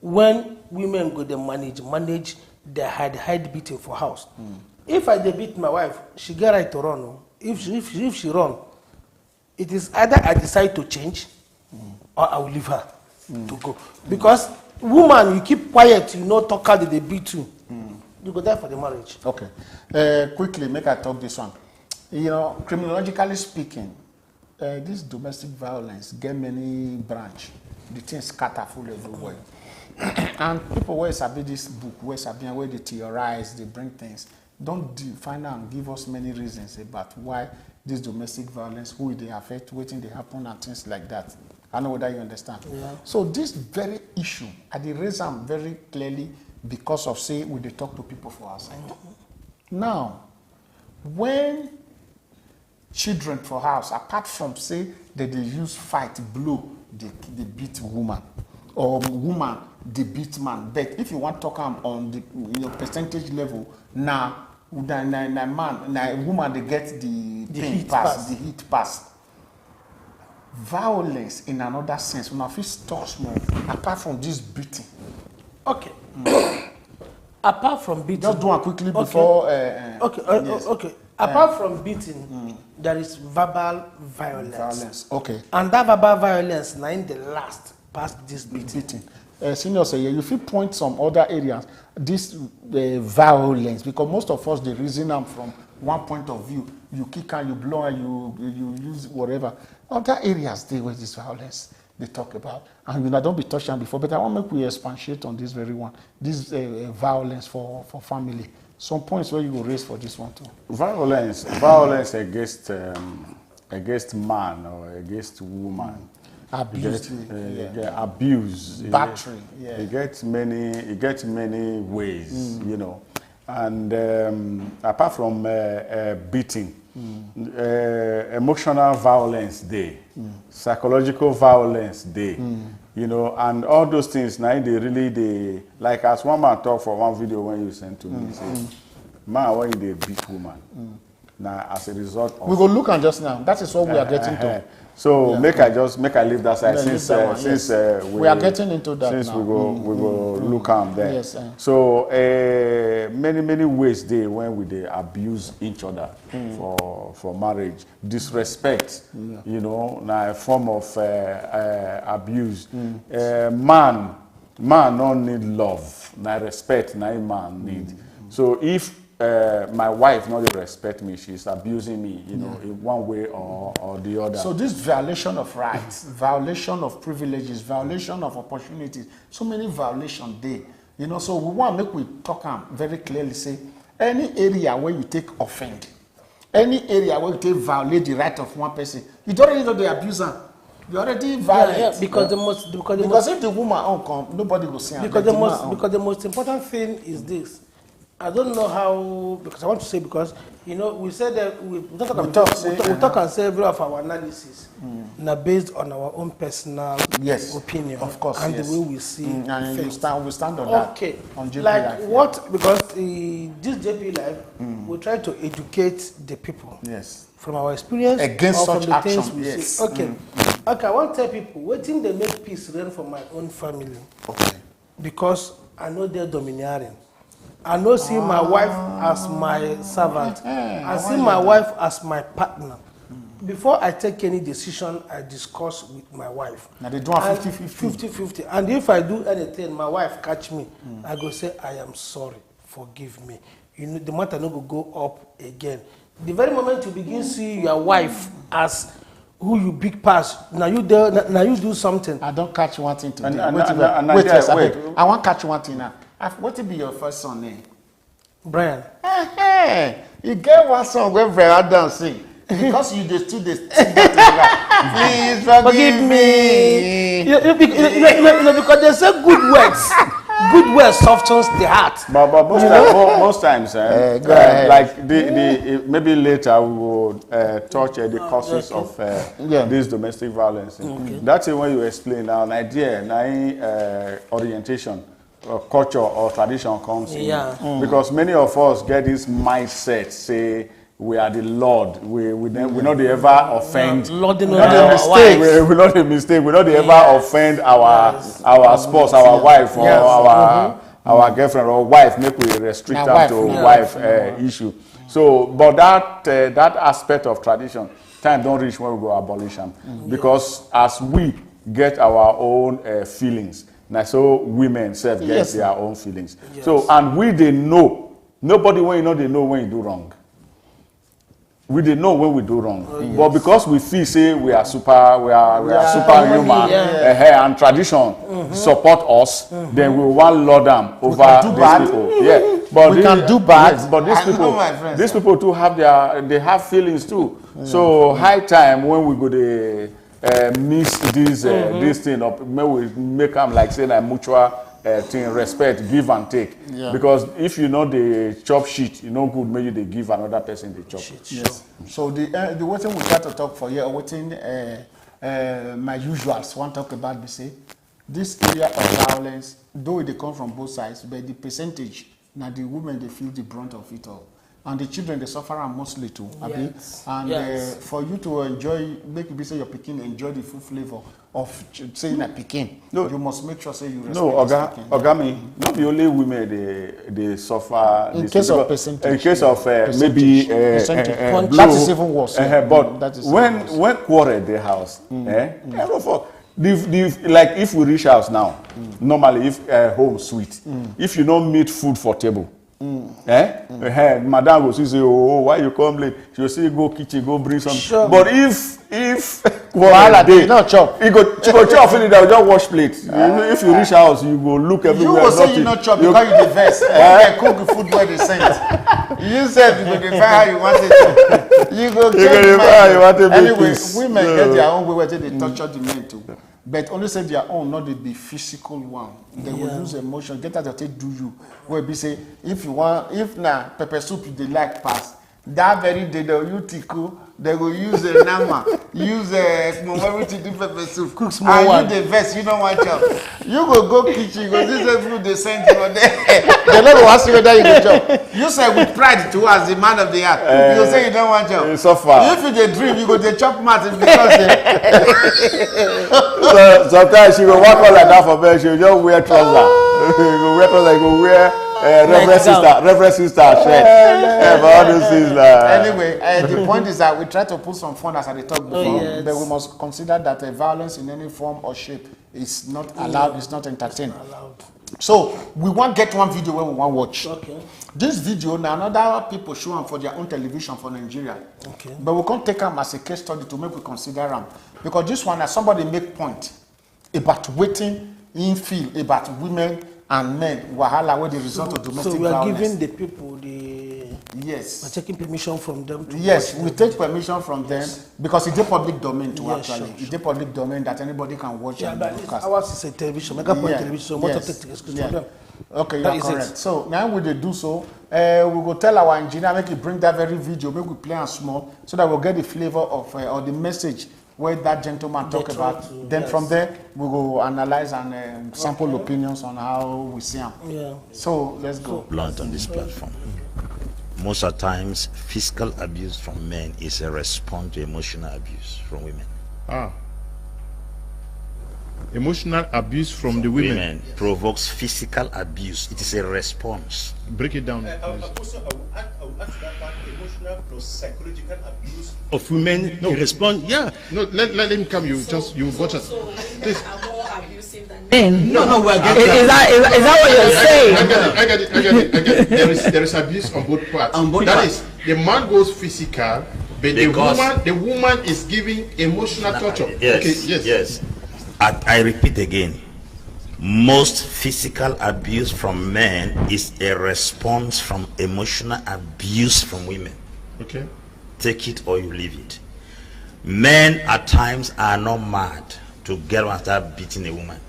S1: when women go they manage the hide beating for house. If I dey beat my wife, she get right to run. If she run, it is either I decide to change or I will leave her to go. Because woman, you keep quiet, you know talk how they beat you. You go die for the marriage.
S2: Okay. Quickly, make I talk this one. You know, criminologically speaking, this domestic violence get many branch. The things scatter full everywhere. And people where sabi this book, where they theorize, they bring things, don't find out and give us many reasons about why this domestic violence, who they affect, waiting they happen, and things like that. I know whether you understand. Yeah. So this very issue, I did raise them very clearly because of say we they talk to people for our side. Now, when children for house, apart from say that they use fight, blow, they beat woman, or woman they beat man. But if you want to talk on the percentage level, now woman they get the heat pass. Violence in another sense, when I feel starts more apart from this beating.
S1: Okay. Apart from beating,
S2: just do one quickly before.
S1: Okay. Apart from beating, there is verbal violence.
S2: Okay.
S1: And that verbal violence, now in the last past this beating.
S2: Senior say, you feel point some other areas this violence, because most of us they reason them from one point of view. You kick and you blow and you use whatever. Other areas they where this violence they talk about. And you know, don't be touched on before, but I want to make we expatiate on this very one. This violence for family. Some points where you will raise for this one too.
S3: Violence against man or against woman.
S2: Abuse,
S3: abuse,
S2: battery. Yeah.
S3: It gets many ways, you know. And apart from beating, emotional violence day, psychological violence day, you know, and all those things. Now they like as one man talk for one video when you sent to me, he say, man, when they beat woman. Now as a result of,
S2: we will look at just now. That is what we are getting to.
S3: So make I leave that side since
S2: we are getting into that
S3: since
S2: now.
S3: we go look at there.
S2: Yes,
S3: so many ways they when they abuse each other for marriage, disrespect, you know, now a form of abuse. Man don't need love, now respect, now man need. So if my wife not respect me, she's abusing me, you know, in one way or the other.
S2: So this violation of rights, violation of privileges, violation of opportunities, so many violations there, you know. So we want to make we talk very clearly, say any area where you take offend, any area where you take violate the right of one person, you don't even know the abuser. You already violate.
S1: Because
S2: if the woman won't come, nobody will see her.
S1: Because the most important thing is this. I don't know how, because I want to say, because, you know, we said that we talk and say every of our analysis now based on our own personal opinion.
S2: Of course,
S1: and the way we see
S2: and
S1: things.
S2: we stand on that.
S1: Okay.
S2: On JPLIVE,
S1: like what, because this JPLIVE, we try to educate the people.
S2: Yes.
S1: From our experience
S2: against
S1: or
S2: such
S1: from the
S2: action.
S1: things we
S2: Yes.
S1: see. Okay. Okay, I want to tell people, waiting they make peace reign for my own family.
S2: Okay.
S1: Because I know they're domineering. I know see my wife as my servant. I see my wife as my partner. Before I take any decision, I discuss with my wife.
S2: Now they do a 50-50.
S1: 50-50. And if I do anything, my wife catch me, I go say, I am sorry, forgive me. You know, the matter no go up again. The very moment you begin see your wife as who you big pass, now you do something.
S2: I don't catch one thing today.
S3: Wait.
S2: I want to catch one thing now. What will be your first son name?
S1: Brian.
S2: Hey, you get one song where Verada sing. Because you still sing that. Please forgive me.
S1: You know, because they say good words. Good words softens the heart.
S3: But most times, like maybe later we will touch the causes of this domestic violence. That's it when you explain now, an idea, orientation. Culture or tradition comes in. Because many of us get this mindset, say we are the Lord, we not ever offend.
S1: Lord,
S3: we not a mistake. We not ever offend our spouse, our wife, or our girlfriend or wife. Make we restrict them to wife issue. So, but that aspect of tradition, time don't reach when we go abolition, because as we get our own feelings. Now, so women self get their own feelings. Yes. So, and they know. Nobody when you know, they know when you do wrong. We didn't know when we do wrong. But because we feel say we are superhuman, and tradition support us, then we want lord them over these people. Yeah. But
S2: we can do bad.
S3: Yes, but these people too have they have feelings too. So high time when we go to mix this thing up, may we make them like say like mutual thing, respect, give and take. Because if you know the chop shit, you know good, maybe they give another person the chop shit.
S2: Yes. So the what thing we start to talk for here, what thing my usuals want to talk about, we say this area of violence, though they come from both sides, but the percentage now the women they feel the brunt of it all. And the children, they suffer mostly too.
S1: Yes.
S2: And for you to enjoy, make you say your Pekin enjoy the full flavor of saying a Pekin, you must make sure say you respect
S3: Ogami, not the only women they suffer.
S2: In case of percentage.
S3: In case of maybe
S2: that is even worse.
S3: But when quarrel at the house, like if we reach house now, normally if home sweet, if you don't meet food for table, Madam will say, oh, why you come late? She'll say, go kitchen, go bring something.
S1: Sure.
S3: But if
S2: Wahala dey, not chop.
S3: she go chop, finish that, just wash plate. If you reach house, you go look everywhere.
S2: You go say you not chop because you dey vex. When they cook the food where they send. You said you go define how you want it. You go define how you want it. Anyway, women get their own way where they torture the men too. But only say their own, not the physical one. They will use emotion. Get out of take do you. Where be say if you want, if na pepper soup they like pass. That very day they will use tiku. They will use a nama, use a small to do pepper soup.
S1: Cook small one.
S2: And you the vest, you don't want chop. You go kitchen, go this is food they send you there. They don't ask you whether you go chop. You say with pride too as the man of the earth. You say you don't want chop.
S3: So far.
S2: If you dey dream, you go dey chop Martin because
S3: so, sometimes she will walk on like that for bed. She will just wear trousers. You go wear trousers. You go wear reverend sister shirt. All those things.
S2: Anyway, the point is that we try to put some fun as I talked before, but we must consider that violence in any form or shape is not allowed. It's not entertained. So we want get one video where we want watch.
S1: Okay.
S2: This video now another people show them for their own television for Nigeria.
S1: Okay.
S2: But we can't take them as a case study to make we consider them because this one as somebody make point about waiting in feel about women and men wahala where the result of domestic violence.
S1: So we are giving the people the
S2: yes.
S1: We're taking permission from them to
S2: yes,
S1: watch
S2: we take permission from them because it's a public domain too.
S1: Yes,
S2: actually, it's a public domain that anybody can watch and
S1: but
S2: broadcast.
S1: ours is a television, mega point television. So what to take excuse from them?
S2: Okay, you
S1: That
S2: are
S1: is
S2: correct.
S1: it.
S2: So now we dey do so. We go tell our engineer make he bring that very video, make we play am small so that we'll get the flavor of or the message where that gentleman talk about. Then from there we go analyze and sample opinions on how we see them.
S1: Yeah.
S2: So let's go.
S5: Blunt on this platform. Most of the times, physical abuse from men is a response to emotional abuse from women.
S6: Emotional abuse from the women.
S5: Women provokes physical abuse. It is a response.
S6: Break it down.
S7: I will ask that part, emotional plus psychological abuse of women. No, respond. Yeah.
S6: No, let him come. You got us. Please.
S7: No, we're getting.
S8: Is that what you're saying?
S6: I get it. There is abuse on both parts. That is, the man goes physical, but the woman is giving emotional torture.
S5: Yes.
S6: Okay, yes.
S5: I repeat again. Most physical abuse from men is a response from emotional abuse from women.
S6: Okay.
S5: Take it or you leave it. Men at times are not mad to get up and start beating a woman.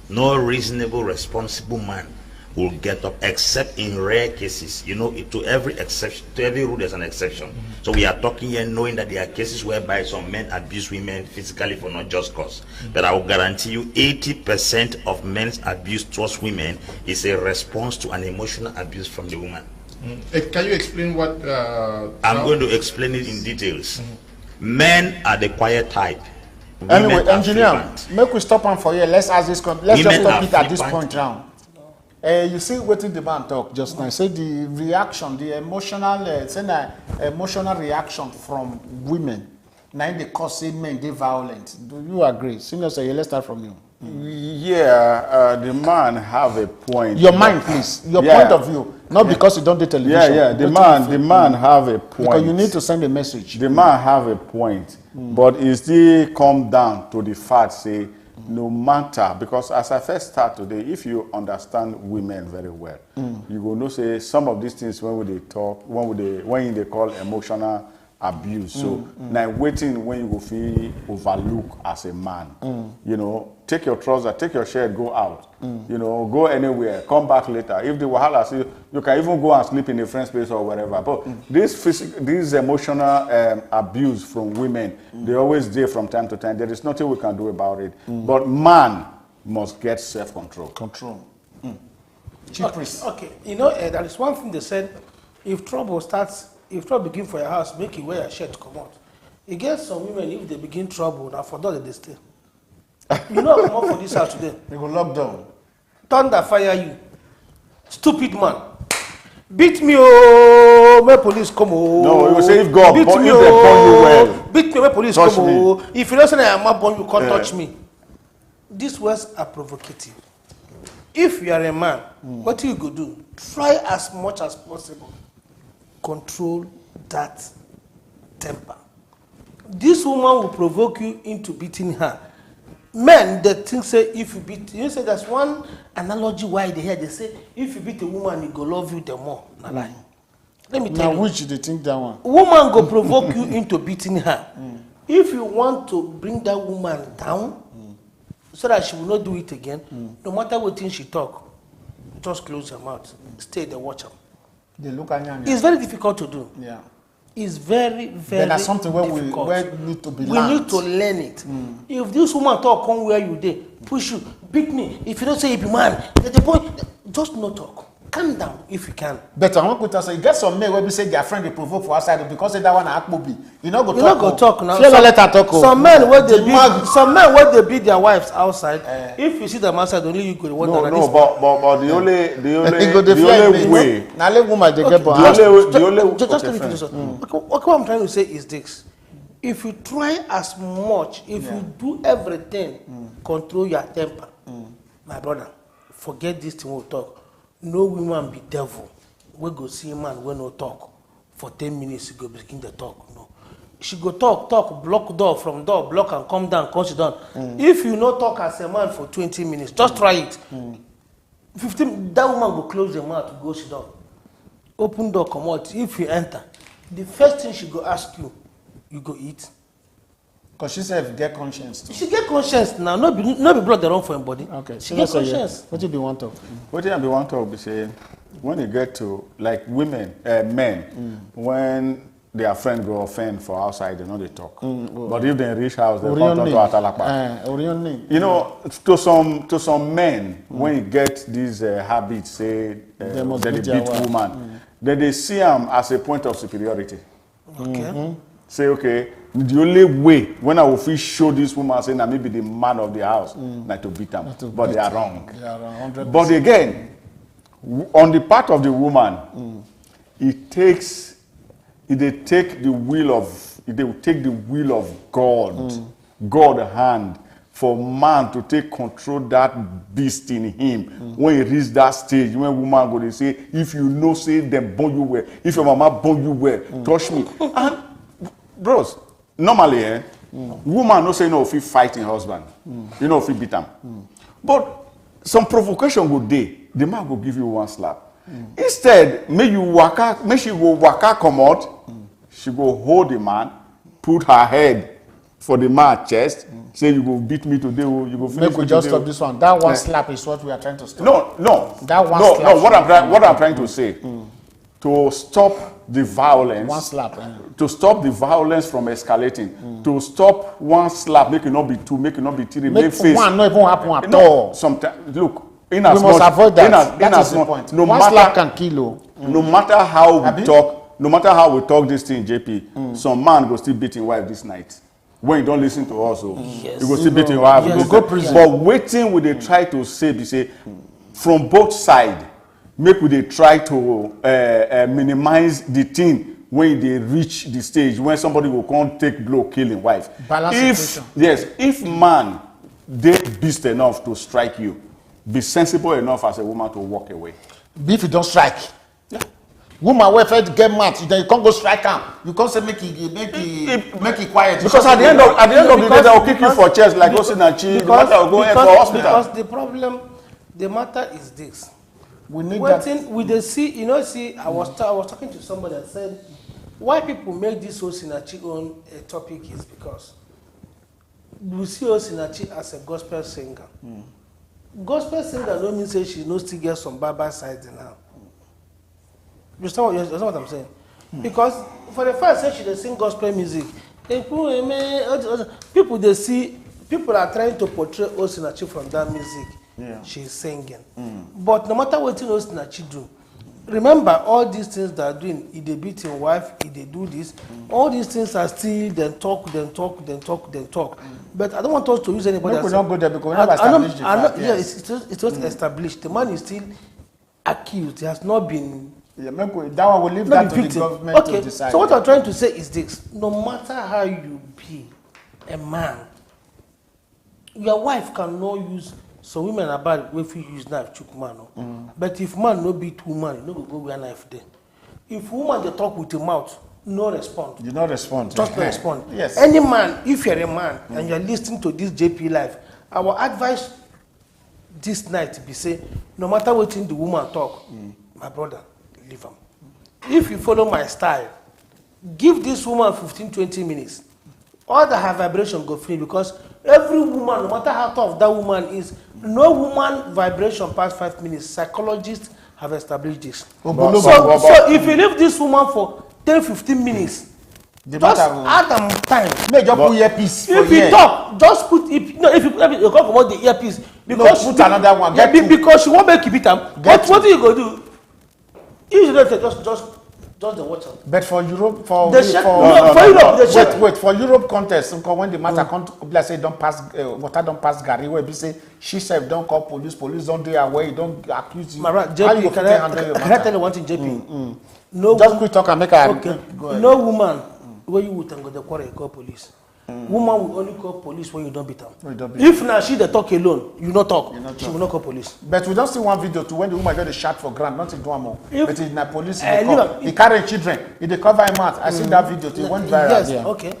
S5: No reasonable, responsible man will get up, except in rare cases. You know, to every exception, to every rule there's an exception. So we are talking here knowing that there are cases whereby some men abuse women physically for not just cause. But I will guarantee you 80% of men's abuse towards women is a response to an emotional abuse from the woman.
S6: Can you explain what?
S5: I'm going to explain it in details. Men are the quiet type.
S2: Anyway, engineer, make we stop on for you. Let's ask this. Let's just stop it at this point now. You see what the man talk just now. Say the reaction, the emotional, emotional reaction from women. Now they cause say men they violent. Do you agree? Senior, say let's start from you.
S3: Yeah, the man have a point.
S2: Your mind, please. Your point of view, not because you don't do television.
S3: Yeah. The man have a point.
S2: Because you need to send a message.
S3: The man have a point, but it still come down to the fact say no matter, because as I first start today, if you understand women very well, you will know say some of these things when they talk, when they call emotional abuse. So now waiting when you go feel overlook as a man. You know, take your trouser, take your shirt, go out. You know, go anywhere, come back later. If the wahala, see, you can even go and sleep in a friend's place or whatever. But this emotional abuse from women, they always there from time to time. There is nothing we can do about it. But man must get self-control.
S1: Okay, you know, there is one thing they said: if trouble begin for your house, make you wear your shirt come out. You get some women, if they begin trouble, now for that they stay. You know, come out for this house today.
S2: They go lock down.
S1: Thunder fire you, stupid man. Beat me, oh, my police come, oh.
S3: No, you will say if God
S1: beat
S3: born
S1: me,
S3: you, they born you well.
S1: Beat me, my police
S3: Touch
S1: come,
S3: me.
S1: oh. If you don't say I am not born, you can't touch me. These words are provocative. If you are a man, what you could do, try as much as possible, control that temper. This woman will provoke you into beating her. Men, they think say if you beat, you say there's one analogy why they hear, they say if you beat a woman, he go love you the more. Not lie. Let me tell you.
S2: Now which they think that one?
S1: Woman go provoke you into beating her. If you want to bring that woman down, so that she will not do it again, no matter what thing she talk, just close your mouth, stay there, watch her.
S2: They look at you.
S1: It's very difficult to do.
S2: Yeah.
S1: It's very, very
S2: Then that's something where
S1: difficult.
S2: we need to be
S1: We
S2: learned.
S1: need to learn it. If this woman talk, come where you dey, push you, beat me. If you don't say you be man, at the point, just no talk. Calm down if you can.
S2: But I want to say, get some men where we say their friend they provoke for outside because that one Akmobi. You know go
S1: You
S2: talk.
S1: not go talk now.
S2: Fear not let her talk.
S1: Some men where they beat, some men where they beat their wives outside. If you see them outside, only you could wonder.
S3: No, but the only way.
S2: Now let woman they get
S1: Just let me finish. Okay, what I'm trying to say is this: if you try as much, if you do everything, control your temper, my brother, forget this thing we'll talk. No woman be devil. We go see a man when no talk. For 10 minutes, she go begin the talk. No. She go talk, block door from door, block and come down, come sit down. If you no talk as a man for 20 minutes, just try it. 15, that woman go close the mouth, go sit down. Open door, come out. If you enter, the first thing she go ask you, you go eat.
S2: Because she said get conscience too.
S1: She get conscience now. No be blood the wrong for her body.
S2: Okay.
S1: She get conscience.
S2: What do you want to?
S3: What do you want to be saying? When you get to like women, men, when their friend go offend for outside, they know they talk. But if they reach house, they come to Atalakpa. You know, to some men, when you get these habits, say they beat woman, then they see them as a point of superiority.
S1: Okay.
S3: Say, okay, the only way when I will feel show this woman saying that maybe the man of the house, not to beat them, but they are wrong.
S2: They are wrong. 100%.
S3: But again, on the part of the woman, it will take the will of God, God hand for man to take control that beast in him. When he reach that stage, when woman go to say, if you know, say them born you well, if your mama born you well, touch me. And bros, normally, woman no say no if he fight in husband, you know if he beat him. But some provocation go day, the man go give you one slap. Instead, make she go waka come out, she go hold the man, put her head for the man's chest, say you go beat me today, you go finish.
S2: Make we just stop this one. That one slap is what we are trying to stop.
S3: No.
S2: That one slap.
S3: No. What I'm trying to say, to stop the violence.
S2: One slap.
S3: To stop the violence from escalating. To stop one slap, make it not be two, make it not be three.
S2: Make
S3: face.
S2: one not even happen at all.
S3: Sometimes, look.
S2: We must avoid that. That is the point.
S3: No
S2: one
S3: matter,
S2: slap can kill you.
S3: No matter how we talk, no matter how we talk this thing, JP, some man go still beating wife this night. When you don't listen to us, you go still beating wife.
S1: Yes.
S3: Go prison. But waiting, we they try to say, from both sides, make we they try to minimize the thing when they reach the stage when somebody will come take blow, killing wife.
S2: Balance situation.
S3: Yes, if man they beast enough to strike you, be sensible enough as a woman to walk away.
S2: If you don't strike. Yeah. Woman wey first get mad, then you can't go strike him. You can't say make it quiet.
S3: Because at the end of the day, they will kick you for chest like Osinachi. The matter will go for hospital.
S1: Because the problem, the matter is this.
S2: We need
S1: that. We dey see, you know, I was talking to somebody that said, why people make this Osinachi on a topic is because we see Osinachi as a gospel singer. Gospel singer don't mean say she knows still get some Baba sides now. You understand what I'm saying? Because for the first say she dey sing gospel music. People they see, people are trying to portray Osinachi from that music. Yeah. She's singing. But no matter what Osinachi do, remember all these things that are doing, if they beat your wife, if they do this, all these things are still then talk. But I don't want us to use anybody.
S2: We don't go there because we never established the fact.
S1: Yeah, it's not established. The man is still accused. He has not been.
S2: Yeah, that one will leave that to the government to decide.
S1: So what I'm trying to say is this: no matter how you be a man, your wife cannot use So women are bad if you use knife chook man. But if man no beat woman, you no go with a knife there. If woman they talk with the mouth, no respond.
S2: You not respond.
S1: Just no respond.
S2: Yes.
S1: Any man, if you're a man and you're listening to this JP Live, our advice this night be say, no matter what the woman talk, my brother, leave him. If you follow my style, give this woman 15-20 minutes. All the her vibration go free because every woman, no matter how tough that woman is, no woman vibration past 5 minutes. Psychologists have established this. So if you leave this woman for 10-15 minutes, just add them time.
S2: Make just put earpiece.
S1: If you talk, just put if you come about the earpiece because
S2: put another one.
S1: Because she won't make you beat them. What do you go do? You should just the watch out.
S2: But for Europe, for Europe contest, when the matter let's say don't pass water don't pass Gary, where we say she said don't call police don't do away, don't accuse you.
S1: JP, can I tell you one thing, JP? No,
S2: just quick talk and make her.
S1: Okay. No woman where you would go the quarrel call police. Woman will only call police when you don't beat them. If now she they talk alone, you not talk. She will not call police.
S2: But we don't see one video to when the woman got the shot for grand, not to do more. But in the police, he carry children, he cover him out. I see that video. It went viral.
S1: Yes, okay.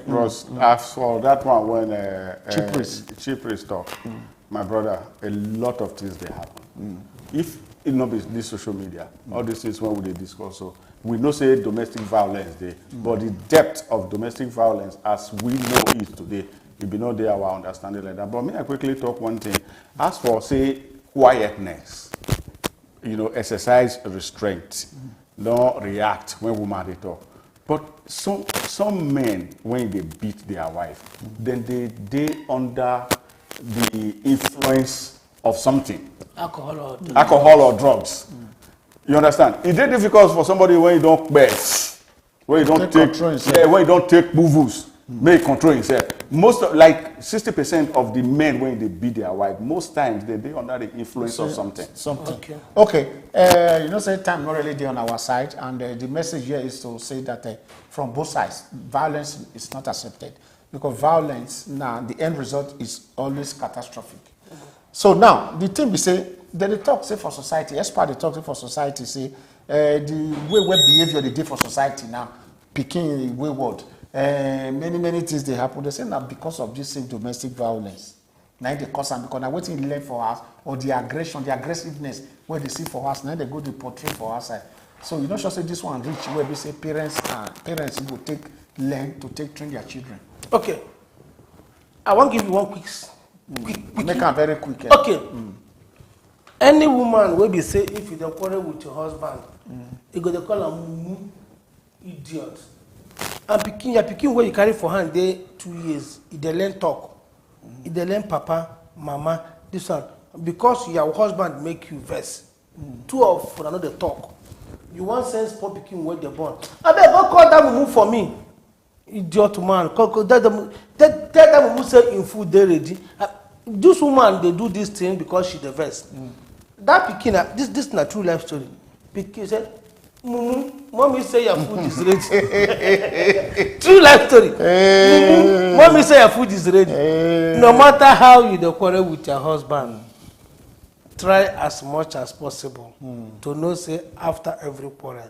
S3: Ross, as for that one when Chief Priest talk, my brother, a lot of things they happen. If it not be this social media, all these things when we discuss, so we know say domestic violence there, but the depth of domestic violence as we know it today, it be not there our understanding like that. But may I quickly talk one thing. As for say quietness, exercise restraint, don't react when woman they talk. But some men when they beat their wife, then they under the influence of something. Alcohol or drugs. You understand? It's very difficult for somebody when you don't best, when you don't take boo-boos, make control himself. Most of, like 60% of the men when they beat their wife, most times they under the influence of something.
S2: Okay. Say time not really there on our side, and the message here is to say that from both sides, violence is not accepted because violence now the end result is always catastrophic. So now the thing we say. Then they talk say for society. Expert they talk say for society say the way behavior they do for society now, picking wayward. Many things they happen. They say now because of this same domestic violence. Now they cause them because now what they learn for us or the aggression, the aggressiveness where they see for us. Now they go to portray for us. So you don't just say this one rich where we say parents will learn to train their children.
S1: Okay, I want to give you one quick.
S2: Make them very quick.
S1: Okay. Any woman will be say if you don't quarrel with your husband, you go to call a mumu idiot. And your picking where you carry for hand there 2 years, they learn talk. They learn papa, mama, this one. Because your husband make you vex. Two of for another talk. You want sense for picking where they born. I beg go call that mumu for me. Idiot man. Tell that mumu say in food they ready. This woman they do this thing because she the vex. That pikin, this is a true life story. Pikin said, Mommy say your food is ready. True life story. Mommy say your food is ready. No matter how you quarrel with your husband, try as much as possible to know say after every quarrel,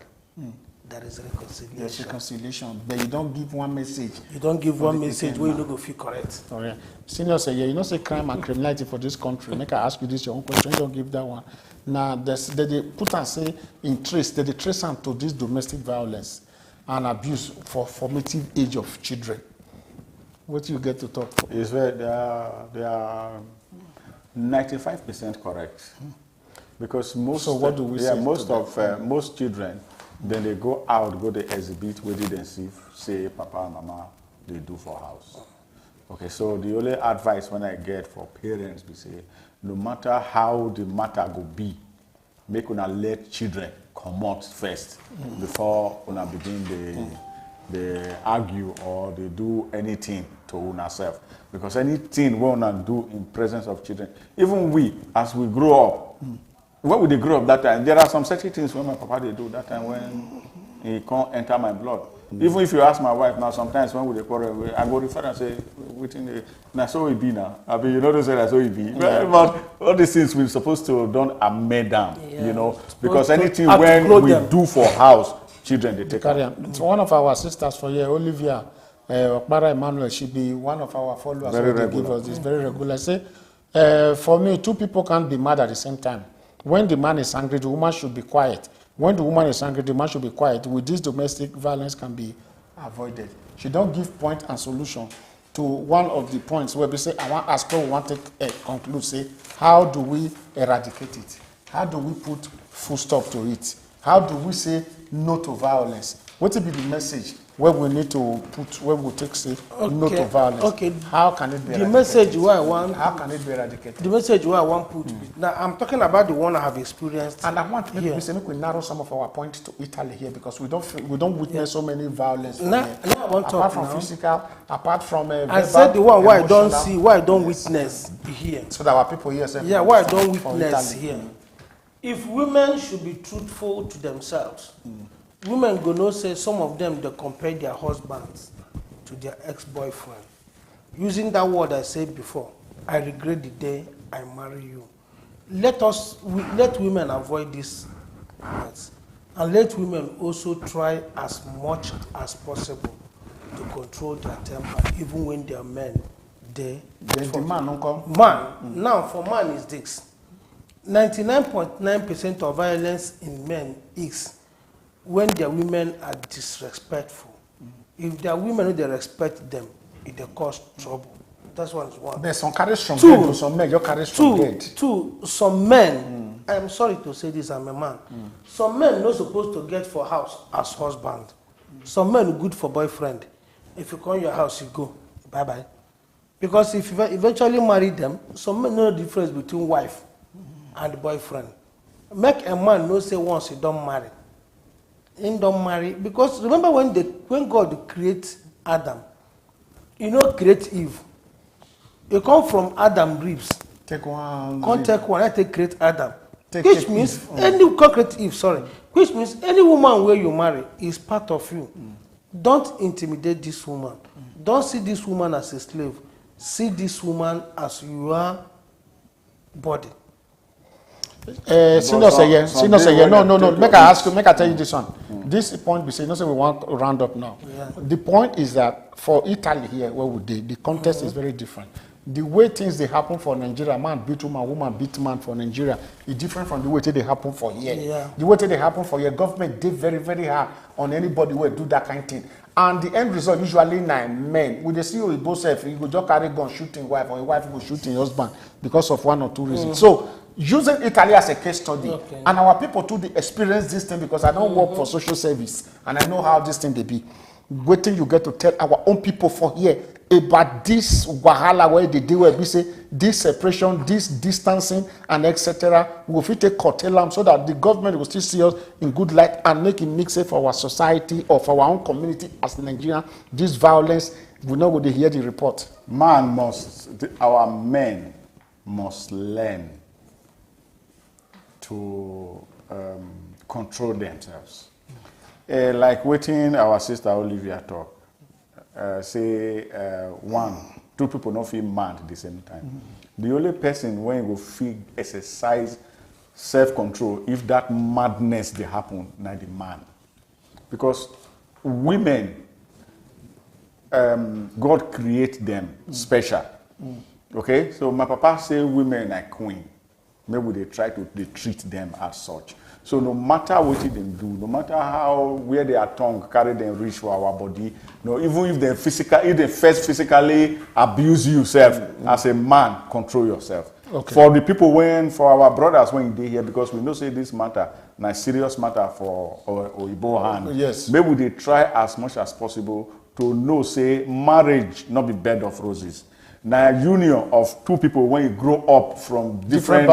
S1: there is reconciliation.
S2: There's reconciliation, but you don't give one message.
S1: You don't give one message where you don't go feel correct.
S2: Oh, yeah. Senior say, you know say crime and criminality for this country. Make I ask you this your own question. You don't give that one. Now they put and say in trace, they trace on to this domestic violence and abuse for formative age of children. What do you get to talk?
S3: Is where they are 95% correct. Because most
S2: what do we say?
S3: Most children. Then they go out, go to exhibit where they then say Papa and Mama they do for house. Okay, so the only advice when I get for parents we say, no matter how the matter go be, make una let children come out first before una begin they argue or they do anything to una self. Because anything we una do in presence of children, even we as we grow up. When we grow up that time, there are some certain things when my papa they do that time when he can't enter my blood. Even if you ask my wife now, sometimes when we quarrel, I go refer and say, now so it be now. I mean, you know, they say that's so it be. But all these things we're supposed to don't amend them, you know, because anything when we do for house, children they take care.
S2: It's one of our sisters for here, Olivia. Okpara Emmanuel, she be one of our followers.
S3: Very regular.
S2: They give us this very regular. Say, for me, two people can't be mad at the same time. When the man is angry, the woman should be quiet. When the woman is angry, the man should be quiet. With this, domestic violence can be avoided. She don't give point and solution to one of the points where we say, I want ask her, we want to conclude, say, how do we eradicate it? How do we put full stop to it? How do we say no to violence? What will be the message where we need to put, where we take say no to violence?
S1: Okay.
S2: How can it be eradicated?
S1: The message where I want.
S2: How can it be eradicated?
S1: The message where I want put. Now I'm talking about the one I have experienced.
S2: And I want maybe we narrow some of our points to Italy here because we don't witness so many violence.
S1: Now I want to
S2: apart from physical, apart from
S1: I said the one where I don't see, where I don't witness here.
S2: So that our people here say.
S1: Yeah, where I don't witness here. If women should be truthful to themselves, women go no say some of them they compare their husbands to their ex-boyfriend. Using that word I said before, I regret the day I marry you. Let women avoid these words, and let women also try as much as possible to control their temper, even when they are men. Now for man is this. 99.9% of violence in men is when their women are disrespectful. If their women they respect them, it they cause trouble. That's one.
S2: There's some carry strong head, some men just carry strong head.
S1: Two, some men, I'm sorry to say this, I'm a man. Some men not supposed to get for house as husband. Some men good for boyfriend. If you come your house, you go. Bye-bye. Because if you eventually marry them, some men know the difference between wife and boyfriend. Make a man know say once he don't marry. He don't marry. Because remember when God create Adam, you know create Eve. You come from Adam ribs.
S2: Take one.
S1: Can't take one, I take create Adam. Which means any concrete Eve, sorry. Which means any woman where you marry is part of you. Don't intimidate this woman. Don't see this woman as a slave. See this woman as your body.
S2: No. Make I ask you, make I tell you this one. This point we say, we want to round up now.
S1: Yeah.
S2: The point is that for Italy here, where we did, the context is very different. The way things they happen for Nigeria, man beat woman beat man for Nigeria, is different from the way they happen for here.
S1: Yeah.
S2: The way they happen for here, government did very, very hard on anybody who do that kind of thing. And the end result usually men. With the CEO, both self, you go just carry gun shooting wife, or your wife go shooting husband because of one or two reasons. So using Italy as a case study, and our people too, they experience this thing because I don't work for social service and I know how this thing they be. Waiting you get to tell our own people for here about this wahala where they deal with, we say this separation, this distancing, and etc. We will take curtail them so that the government will still see us in good light and make it make safe for our society or for our own community as Nigeria. This violence, we know when they hear the report.
S3: Our men must learn to control themselves. Like waiting our sister Olivia talk. Two people don't feel mad at the same time. The only person when you will feel exercise self-control if that madness they happen, not the man. Because women, God create them special. Okay, so my papa say women are queen. Maybe they try to treat them as such. So no matter what they do, no matter how where their tongue carry them reach for our body, even if they first physically abuse yourself as a man, control yourself. Okay. For the people for our brothers when they here, because we know say this matter, a serious matter for Oyibo hand.
S2: Yes.
S3: Maybe they try as much as possible to know say marriage not be bed of roses. Now union of two people when you grow up from different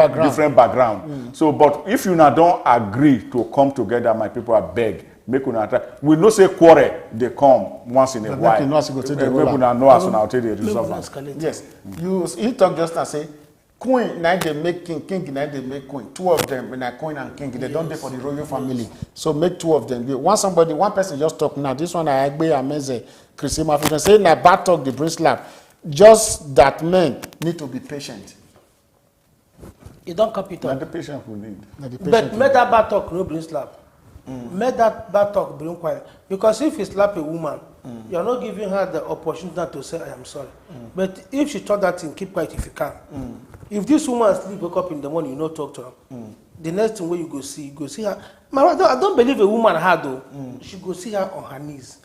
S3: background. So, but if you now don't agree to come together, my people are beg. Make una try. We no say quarrel. They come once in a while.
S2: Make you know as you go take the
S3: resolve. Yes.
S2: You talk just and say Queen, now they make king. King, now they make queen. Two of them, when I queen and king, they don't do for the royal family. So make two of them. One person just talk now. This one I agree, amazing. Chrissy Mafia say na bad talk the brain slap. Just that men need to be patient.
S1: You don't copy it.
S3: Not the patient we need.
S1: But make that bad talk no brain slap. Make that bad talk bring quiet. Because if you slap a woman, you're not giving her the opportunity to say I am sorry. But if she thought that thing, keep quiet if you can. If this woman sleep, wake up in the morning, you not talk to her. The next thing where you go see her. I don't believe a woman had though. She go see her on her knees.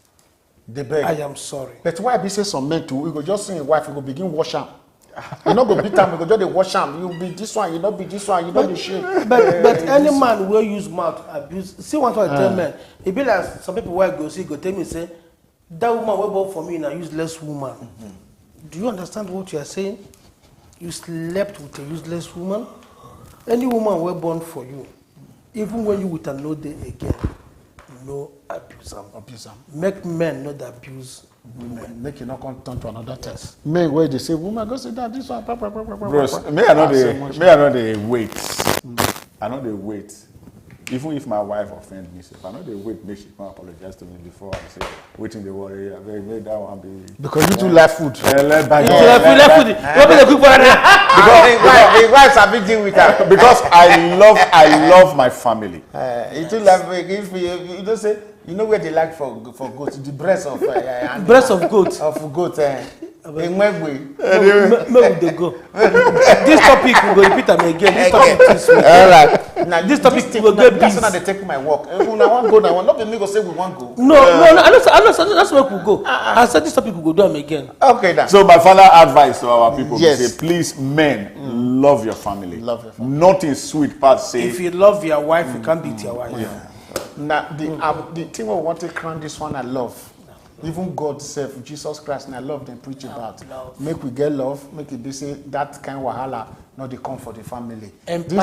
S2: They beg.
S1: I am sorry.
S2: But why be say some men too? We go just see a wife, we go begin wash am. You not go beat am, we go just dey wash am. You be this one, you not be this one, you not be shame.
S1: But any man will use mouth abuse. See what I tell men. It be like some people where go tell me say that woman will born for me na useless woman. Do you understand what you are saying? You slept with a useless woman. Any woman will born for you, even when you with another day again. No abuse them. Make men not abuse women.
S2: Make you not come turn to another test. Men where they say woman go say that this one.
S3: Bros, may I not dey wait. I know they wait. Even if my wife offend me, if I know they wait, make she come apologize to me before I say waiting the worry. I make that one be
S2: because you do like food.
S1: You like food. What be the cook for that?
S2: Because wives are big deal with her.
S3: Because I love my family.
S2: You too like if you don't say you know where they like for goat the breast of
S1: breast of goat
S2: in Megwe.
S1: Make we go. This topic we go repeat am again. This topic is
S2: all right. Now
S1: this topic we go get busy.
S2: That's not they take my work. Una want go now. Not be me go say we want go.
S1: No. That's where we go. I said this topic we go do am again.
S2: Okay, then.
S3: So my final advice to our people is say, please, men, love your family.
S2: Love your family.
S3: Nothing sweet part say.
S1: If you love your wife, you can't beat your wife.
S3: Yeah.
S2: Now the thing we want to crown this one I love. Even God self, Jesus Christ, and I love them preach about. Make we get love, make it be say that kind of wahala, not they come for the family.
S1: Empathy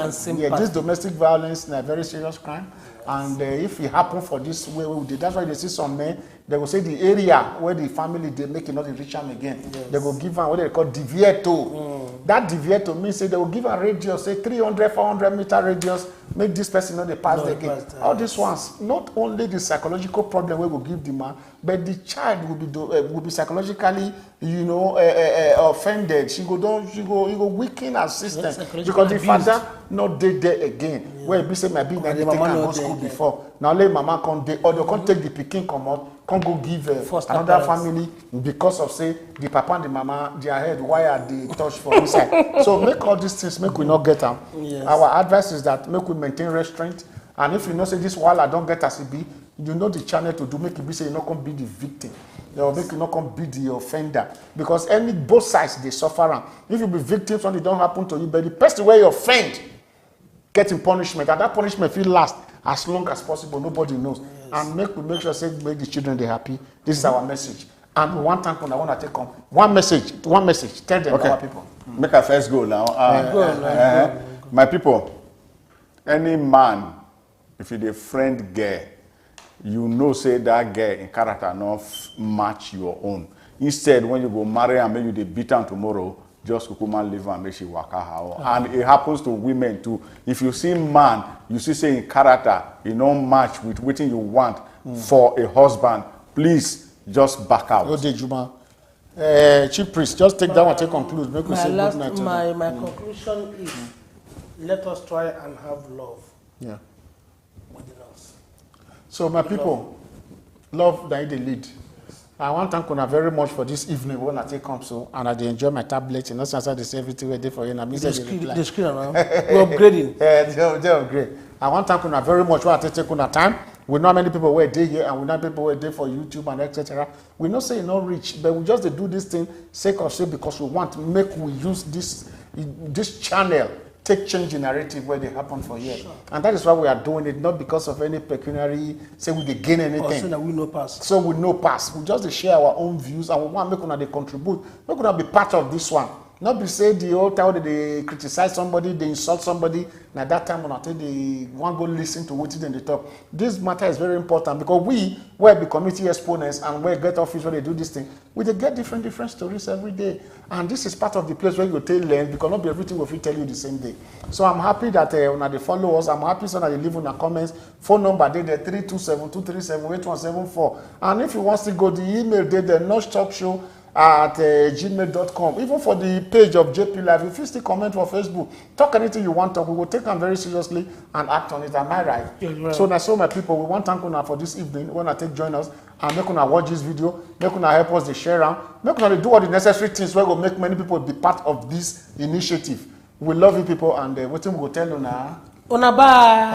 S1: and sympathy.
S2: Yeah, this domestic violence is a very serious crime. And if it happen for this way, that's why they see some men, they will say the area where the family they make it not reach them again. Yes. They will give them what they call deviato. That deviato means say they will give a radius, say 300, 400 meter radius, make this person not they pass again. All these ones, not only the psychological problem we will give the man, but the child will be psychologically, offended. He go weaken her system because the father not there again. Yeah. Where be say maybe na they take her go school before. Now let mama come there, or they can't take the pikin come out, can't go give another family because of say the papa and the mama their head wire they touch for inside. So make all these things make we not get them. Yes. Our advice is that make we maintain restraint, and if you know say this while I don't get as it be, you know the channel to do make it be say you not come be the victim. Or make you not come be the offender. Because both sides they suffer. If you be victims when it don't happen to you, but the person where you offend getting punishment, and that punishment will last as long as possible. Nobody knows. Yes. And make sure say make the children they happy. This is our message. And one time when I want to take on one message, tell them our people.
S3: Make a first go now. Go. My people, any man, if you're a friend girl, you know say that girl in character not match your own. Instead, when you go marry and maybe they beat her tomorrow, just kukuma leave her and make she waka her. And it happens to women too. If you see man, you see say in character, you don't match with what you want for a husband, please just back out.
S2: Ode Juma. Chief priest, just take that one to conclude. Make we say good night.
S1: My conclusion is let us try and have love.
S2: Yeah.
S1: Within us.
S2: So my people, love that they lead. I want to thank you very much for this evening when I take up so and I enjoy my tablet. You know, since I say everything we did for you, and I miss the screen around. We're upgrading. They upgrade. I want to thank you very much for taking your time. We know how many people were there here, and we know people were there for YouTube and etc. We not say not rich, but we just do this thing sake of say because we want to make we use this channel. Take change in narrative where they happen for here. Sure. And that is why we are doing it, not because of any pecuniary, say we gain anything.
S1: So that we no pass.
S2: So we no pass. We just share our own views and we want to make they contribute. Make una be part of this one. Not be say the whole time they criticize somebody, they insult somebody. Now that time when I tell they want go listen to what they talk. This matter is very important because we the community exponents and we get office where they do this thing, we they get different stories every day. And this is part of the place where you tell learn because not be everything will tell you the same day. So I'm happy that when they follow us, I'm happy so that they leave in the comments. Phone number there 327-237-8174. And if you want to go, the email there notchtalkshow at gmail.com. Even for the page of JPLIVE, if you still comment for Facebook, talk anything you want to, we will take them very seriously and act on it. Am I right?
S1: Yes, right.
S2: So that's all my people. We want to thank you for this evening. When I take join us and make you watch this video, make you help us to share them, make you do all the necessary things where will make many people be part of this initiative. We love you people, and what we will tell you now.
S1: Bye.